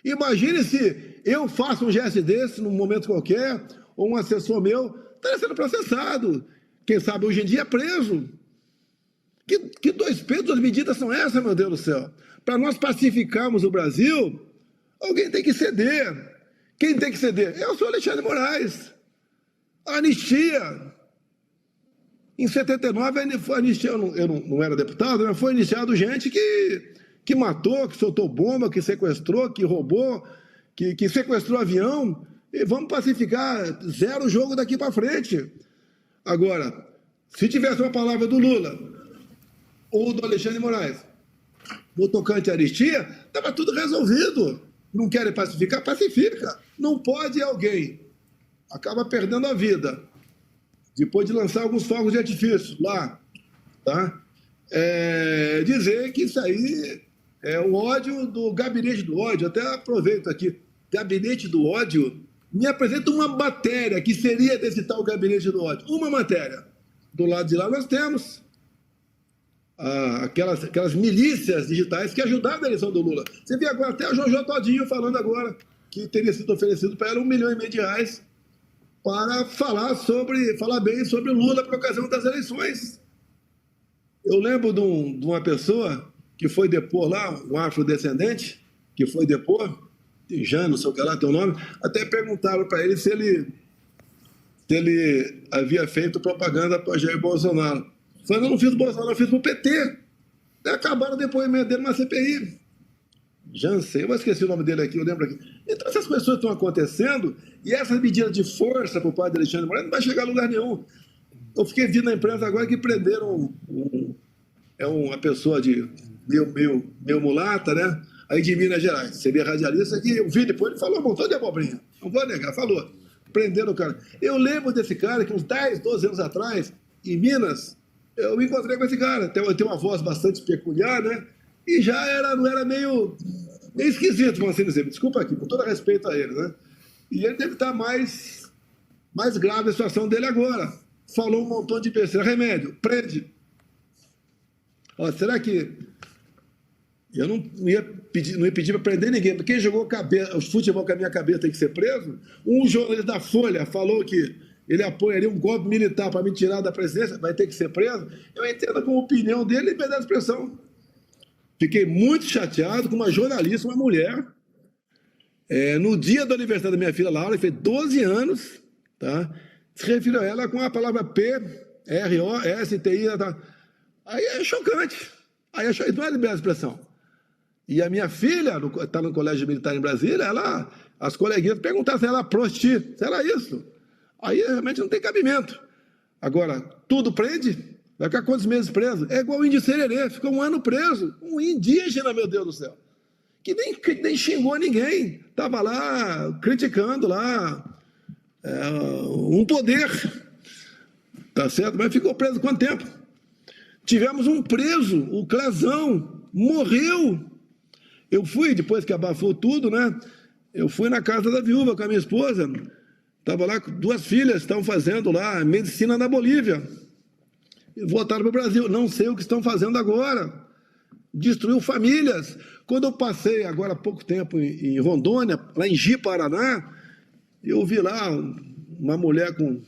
Imagine se eu faço um gesto desse num momento qualquer, ou um assessor meu estaria sendo processado. Quem sabe hoje em dia é preso. Que dois pesos, duas medidas são essas, meu Deus do céu? Para nós pacificarmos o Brasil, alguém tem que ceder. Quem tem que ceder? É o senhor Alexandre Moraes. A anistia. Em 79, foi anistia, eu não era deputado, mas foi iniciado gente que matou, que soltou bomba, que sequestrou, que roubou, que sequestrou avião. E vamos pacificar, zero jogo daqui para frente. Agora, se tivesse uma palavra do Lula ou do Alexandre Moraes no tocante à anistia, estava tudo resolvido. Não querem pacificar? Pacifica. Não pode alguém acaba perdendo a vida depois de lançar alguns fogos de artifício lá, tá? Dizer que isso aí é o ódio do gabinete do ódio. Até aproveito aqui, gabinete do ódio, me apresenta uma matéria que seria desse tal gabinete do ódio. Uma matéria. Do lado de lá nós temos aquelas milícias digitais que ajudaram na eleição do Lula. Você vê agora até o Jojo Todinho falando agora que teria sido oferecido para ela R$1,5 milhão para falar bem sobre o Lula por ocasião das eleições. Eu lembro de uma pessoa que foi depor lá, um afrodescendente, que foi depor, Jean, não sei o que lá, tem o nome, até perguntaram para ele se ele havia feito propaganda para Jair Bolsonaro. Falando, eu não fiz o Bolsonaro, eu fiz para o PT. E acabaram o depoimento dele na CPI. Jansen, eu esqueci o nome dele aqui, eu lembro aqui. Então essas coisas estão acontecendo e essas medidas de força por parte de Alexandre Moraes não vai chegar a lugar nenhum. Eu fiquei vendo na imprensa agora que prenderam uma pessoa de meio mulata, né? Aí de Minas Gerais, seria radialista, que eu vi depois, ele falou um montão de abobrinha. Não vou negar, falou. Prenderam o cara. Eu lembro desse cara que uns 10, 12 anos atrás, em Minas, eu me encontrei com esse cara. Tem uma voz bastante peculiar, né? E já não era meio esquisito, vamos assim dizer. Desculpa aqui, com todo respeito a ele, né? E ele deve estar mais grave a situação dele agora. Falou um montão de besteira. Remédio, prende. Ó, será que... Eu não ia pedir para prender ninguém, porque quem jogou o futebol com a minha cabeça tem que ser preso. Um jornalista da Folha falou que ele apoiaria um golpe militar para me tirar da presidência, vai ter que ser preso. Eu entendo como opinião dele e liberdade de expressão. Fiquei muito chateado com uma jornalista, uma mulher, no dia do aniversário da minha filha Laura, que fez 12 anos, tá? Se referiu a ela com a palavra P-R-O-S-T-I. Tá? Aí é chocante. Aí não é liberdade de expressão. E a minha filha está no colégio militar em Brasília, as coleguinhas perguntaram se ela era prosti, se era isso. Aí realmente não tem cabimento. Agora, tudo prende? Vai ficar quantos meses preso? É igual o índio Sererê, ficou 1 ano preso. Um indígena, meu Deus do céu. Que nem xingou ninguém. Estava lá criticando um poder. Tá certo? Mas ficou preso quanto tempo? Tivemos um preso, o Clasão, morreu. Eu fui, depois que abafou tudo, né? Eu fui na casa da viúva com a minha esposa. Estava lá, 2 filhas estavam fazendo lá medicina na Bolívia. Voltaram para o Brasil. Não sei o que estão fazendo agora. Destruiu famílias. Quando eu passei agora há pouco tempo em Rondônia, lá em Ji-Paraná, eu vi lá uma mulher com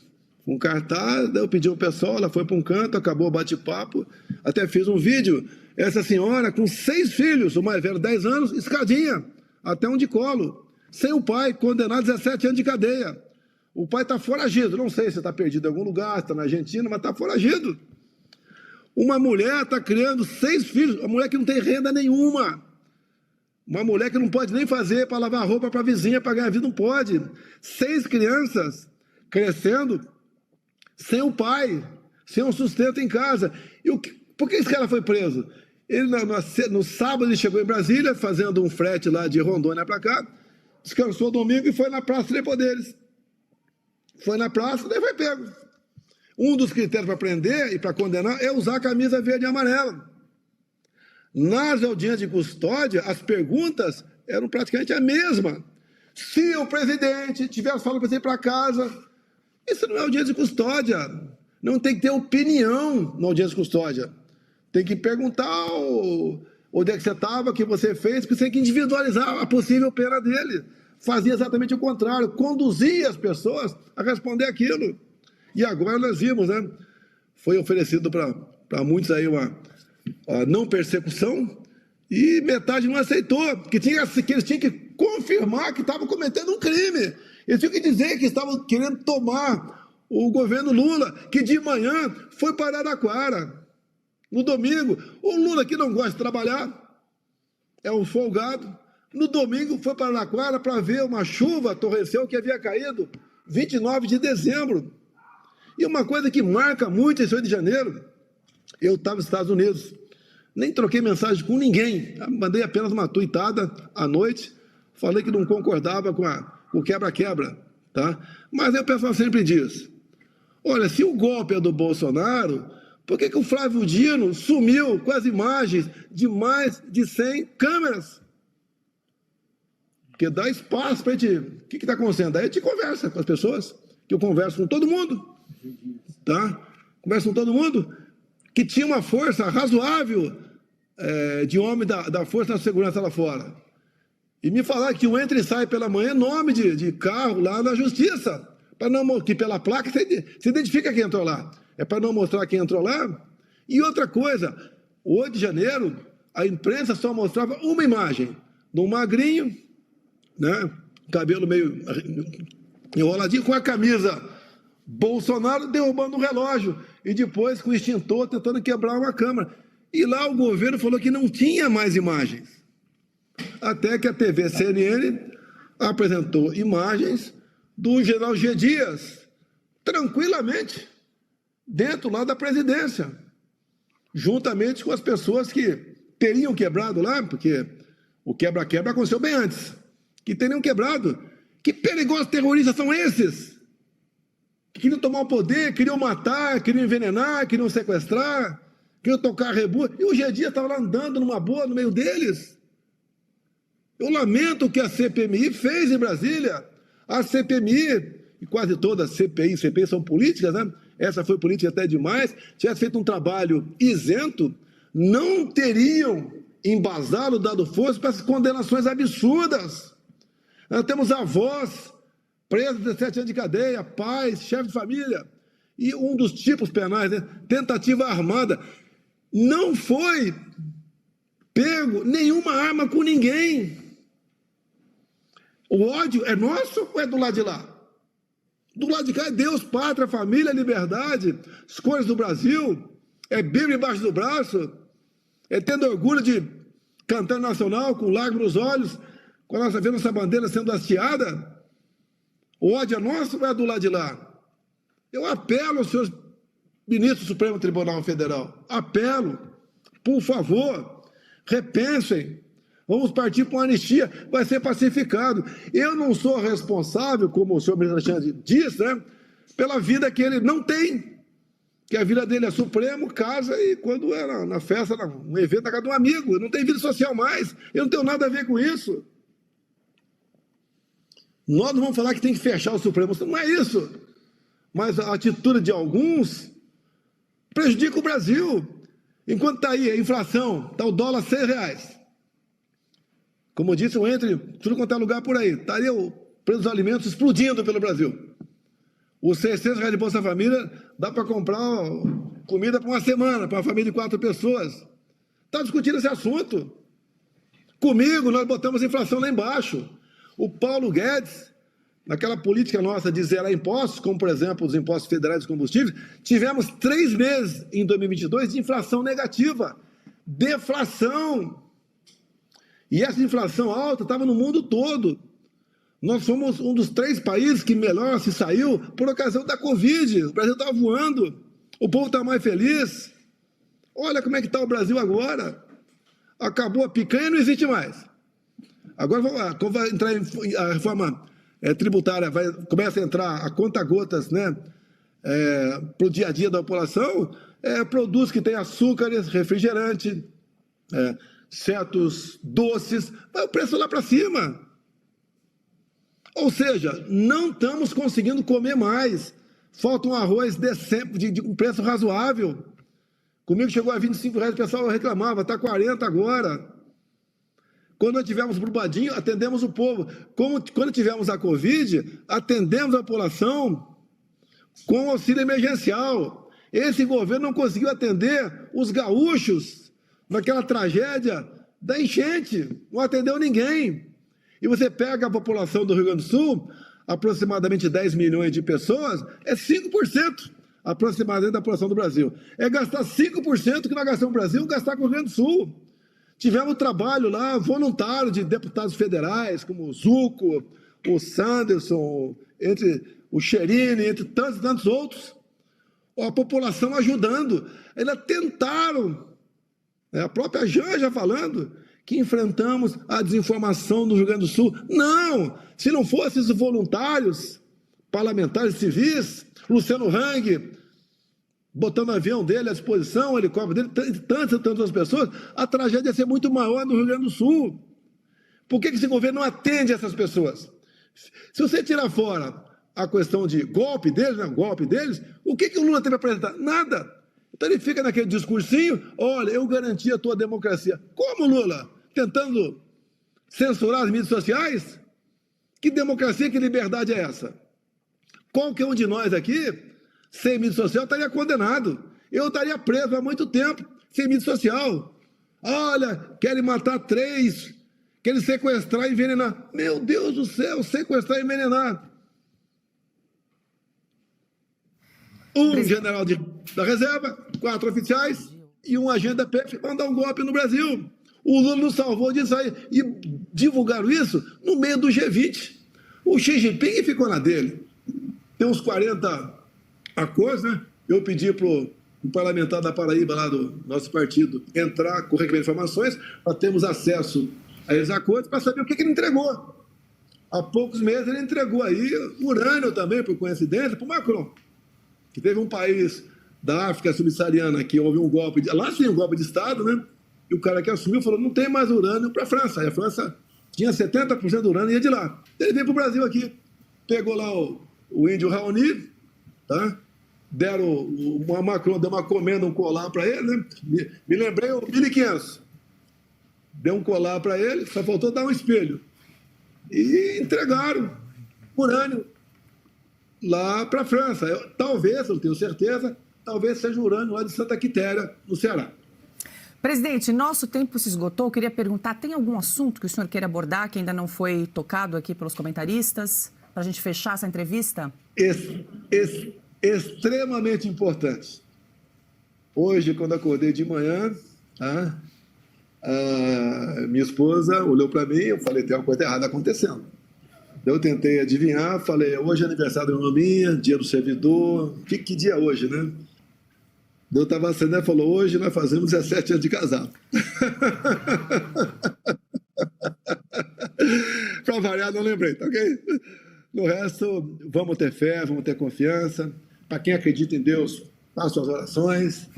cartaz, daí eu pedi ao pessoal, ela foi para um canto, acabou o bate-papo, até fiz um vídeo. Essa senhora com 6 filhos, o mais velho 10 anos, escadinha, até um de colo, sem o pai, condenado a 17 anos de cadeia. O pai está foragido, não sei se está perdido em algum lugar, está na Argentina, mas está foragido. Uma mulher está criando 6 filhos, uma mulher que não tem renda nenhuma. Uma mulher que não pode nem fazer para lavar roupa para a vizinha, para ganhar vida, não pode. 6 crianças crescendo sem o pai, sem um sustento em casa. Por que esse cara foi preso? Ele, no sábado, ele chegou em Brasília, fazendo um frete lá de Rondônia para cá, descansou domingo e foi na Praça dos Poderes. Foi na praça, daí foi pego. Um dos critérios para prender e para condenar é usar a camisa verde e amarela. Nas audiências de custódia, as perguntas eram praticamente a mesma. Se o presidente tivesse falado para você ir para casa, isso não é audiência de custódia. Não tem que ter opinião na audiência de custódia. Tem que perguntar onde é que você estava, o que você fez, porque você tem que individualizar a possível pena dele. Fazia exatamente o contrário, conduzia as pessoas a responder aquilo. E agora nós vimos, né? Foi oferecido para muitos aí uma não persecução e metade não aceitou, que eles tinham que confirmar que estavam cometendo um crime. Eles tinham que dizer que estavam querendo tomar o governo Lula, que de manhã foi para Araraquara. No domingo, o Lula, que não gosta de trabalhar, é um folgado, no domingo foi para Araraquara para ver uma chuva torrencial que havia caído 29 de dezembro. E uma coisa que marca muito esse 8 de janeiro, eu estava nos Estados Unidos, nem troquei mensagem com ninguém, mandei apenas uma tuitada à noite, falei que não concordava com o quebra-quebra, tá? Mas aí o pessoal sempre diz, olha, se o golpe é do Bolsonaro, por que o Flávio Dino sumiu com as imagens de mais de 100 câmeras? Porque dá espaço para a gente... O que está acontecendo? Aí a gente conversa com as pessoas, que eu converso com todo mundo, tá? Converso com todo mundo que tinha uma força razoável de homem da Força de Segurança lá fora. E me falar que o entra e sai pela manhã é nome de carro lá na Justiça, para não que pela placa você identifica quem entrou lá. É para não mostrar quem entrou lá. E outra coisa, 8 de janeiro, a imprensa só mostrava uma imagem de um magrinho, né, cabelo meio enroladinho, com a camisa Bolsonaro derrubando um relógio e depois com o extintor tentando quebrar uma câmera. E lá o governo falou que não tinha mais imagens. Até que a TV CNN apresentou imagens do general G. Dias, tranquilamente, dentro lá da presidência, juntamente com as pessoas que teriam quebrado lá, porque o quebra-quebra aconteceu bem antes, que teriam quebrado. Que perigosos terroristas são esses? Que queriam tomar o poder, queriam matar, queriam envenenar, queriam sequestrar, queriam tocar rebu. E o G. Dias estava lá andando numa boa no meio deles. Eu lamento o que a CPMI fez em Brasília. A CPMI, e quase todas as CPI são políticas, né? Essa foi política até demais, tivesse feito um trabalho isento, não teriam embasado, dado força para essas condenações absurdas. Nós temos avós presos 17 anos de cadeia, pais, chefes de família, e um dos tipos penais, né, tentativa armada, não foi pego nenhuma arma com ninguém. O ódio é nosso ou é do lado de lá? Do lado de cá é Deus, pátria, família, liberdade, as cores do Brasil, é Bíblia embaixo do braço, é tendo orgulho de cantar nacional com lágrimas nos olhos, com a vendo nossa bandeira sendo hasteada. O ódio é nosso ou é do lado de lá? Eu apelo aos senhores ministros do Supremo Tribunal Federal, apelo, por favor, repensem. Vamos partir para uma anistia, vai ser pacificado. Eu não sou responsável, como o senhor ministro Alexandre diz, né, pela vida que ele não tem. Que a vida dele é Supremo, casa e quando é na festa, um evento na casa de um amigo. Não tem vida social mais. Eu não tenho nada a ver com isso. Nós não vamos falar que tem que fechar o Supremo. Não é isso. Mas a atitude de alguns prejudica o Brasil. Enquanto está aí a inflação, está o dólar R$6. Como eu disse, eu entro tudo quanto é lugar por aí. Estaria o preço dos alimentos explodindo pelo Brasil. Os R$600 de Bolsa Família dá para comprar comida para uma semana, para uma família de 4 pessoas. Está discutindo esse assunto. Comigo, nós botamos a inflação lá embaixo. O Paulo Guedes, naquela política nossa de zerar impostos, como, por exemplo, os impostos federais dos combustíveis, tivemos 3 meses em 2022 de inflação negativa. Deflação. E essa inflação alta estava no mundo todo. Nós fomos um dos 3 países que melhor se saiu por ocasião da Covid. O Brasil está voando, o povo está mais feliz. Olha como é que está o Brasil agora. Acabou a picanha, não existe mais. Agora, quando vai entrar a reforma tributária, começa a entrar a conta-gotas, né, para o dia a dia da população, produtos que têm açúcares, refrigerante, certos doces, vai o preço lá para cima. Ou seja, não estamos conseguindo comer mais. Falta um arroz de um preço razoável. Comigo chegou a R$25, o pessoal reclamava, está 40 agora. Quando nós tivemos Brumadinho, atendemos o povo. Quando tivemos a Covid, atendemos a população com auxílio emergencial. Esse governo não conseguiu atender os gaúchos naquela tragédia da enchente. Não atendeu ninguém. E você pega a população do Rio Grande do Sul, aproximadamente 10 milhões de pessoas, é 5% aproximadamente da população do Brasil. É gastar 5% que nós gastamos no Brasil, gastar com o Rio Grande do Sul. Tivemos trabalho lá, voluntário de deputados federais, como o Zucco, o Sanderson, entre o Cherini, entre tantos e tantos outros. A população ajudando. Ainda tentaram, a própria Janja falando, que enfrentamos a desinformação do Rio Grande do Sul. Não! Se não fossem os voluntários, parlamentares civis, Luciano Hang, botando o avião dele à disposição, o helicóptero dele, tantas e tantas pessoas, a tragédia ia ser muito maior no Rio Grande do Sul. Por que esse governo não atende essas pessoas? Se você tirar fora a questão de golpe deles, o que o Lula teve para apresentar? Nada. Então ele fica naquele discursinho, olha, eu garanti a tua democracia. Como, Lula? Tentando censurar as mídias sociais? Que democracia, que liberdade é essa? Qualquer um de nós aqui, sem mídia social, estaria condenado. Eu estaria preso há muito tempo, sem mídia social. Olha, querem matar 3, querem sequestrar e envenenar. Meu Deus do céu, sequestrar e envenenar. Um general da reserva, 4 oficiais e um agente da PF mandar um golpe no Brasil. O Lula nos salvou disso aí. E divulgaram isso no meio do G20. O Xi Jinping ficou na dele. Tem uns 40 acordos, né? Eu pedi para o parlamentar da Paraíba, lá do nosso partido, entrar com requerimento de informações, para termos acesso a esses acordos, para saber o que ele entregou. Há poucos meses ele entregou aí urânio também, por coincidência, para o Macron, que teve um país da África subsaariana que houve um golpe, lá sim, um golpe de Estado, né? E o cara que assumiu falou, não tem mais urânio para a França. Aí a França tinha 70% do urânio e ia de lá. Ele veio para o Brasil aqui, pegou lá o índio Raoni, tá? O Macron deu uma comenda, um colar para ele, né? Me lembrei o 1.500. Deu um colar para ele, só faltou dar um espelho. E entregaram urânio lá para a França. Talvez, eu tenho certeza, talvez seja urânio lá de Santa Quitéria, no Ceará.
Presidente, nosso tempo se esgotou. Eu queria perguntar, tem algum assunto que o senhor queira abordar que ainda não foi tocado aqui pelos comentaristas, para a gente fechar essa entrevista?
Extremamente importante. Hoje, quando acordei de manhã, a minha esposa olhou para mim e eu falei, tem uma coisa errada acontecendo. Eu tentei adivinhar, falei, hoje é aniversário da minha maminha, dia do servidor, que dia é hoje, né? Eu estava acendendo e falou, hoje nós fazemos 17 anos de casado. Para variar, não lembrei, tá ok? No resto, vamos ter fé, vamos ter confiança. Para quem acredita em Deus, faça suas orações.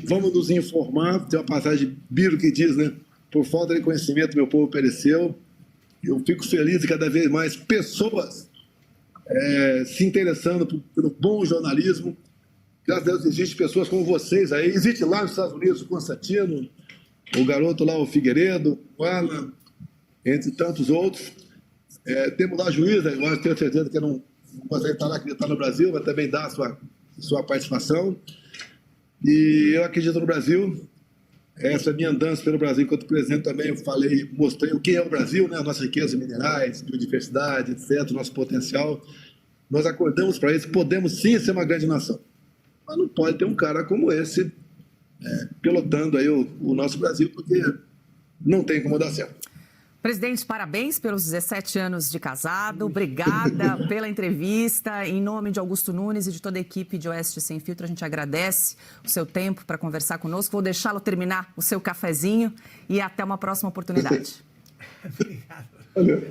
Vamos nos informar. Tem uma passagem bíblica que diz, né? Por falta de conhecimento, meu povo pereceu. Eu fico feliz de cada vez mais pessoas se interessando pelo bom jornalismo. Graças a Deus, existem pessoas como vocês aí. Existe lá nos Estados Unidos o Constantino, o garoto lá, o Figueiredo, o Alan, entre tantos outros. Temos lá a juíza, eu tenho certeza que não consegue estar lá, que está no Brasil, vai também dar a sua participação. E eu acredito no Brasil. Essa minha andança pelo Brasil, enquanto presidente também, eu falei, mostrei o que é o Brasil, né? A nossa riqueza minerais, biodiversidade, etc., nosso potencial. Nós acordamos para isso, podemos sim ser uma grande nação. Mas não pode ter um cara como esse pilotando aí o nosso Brasil, porque não tem como dar certo.
Presidente, parabéns pelos 17 anos de casado. Obrigada pela entrevista. Em nome de Augusto Nunes e de toda a equipe de Oeste Sem Filtro, a gente agradece o seu tempo para conversar conosco. Vou deixá-lo terminar o seu cafezinho e até uma próxima oportunidade.
Obrigado.
Valeu.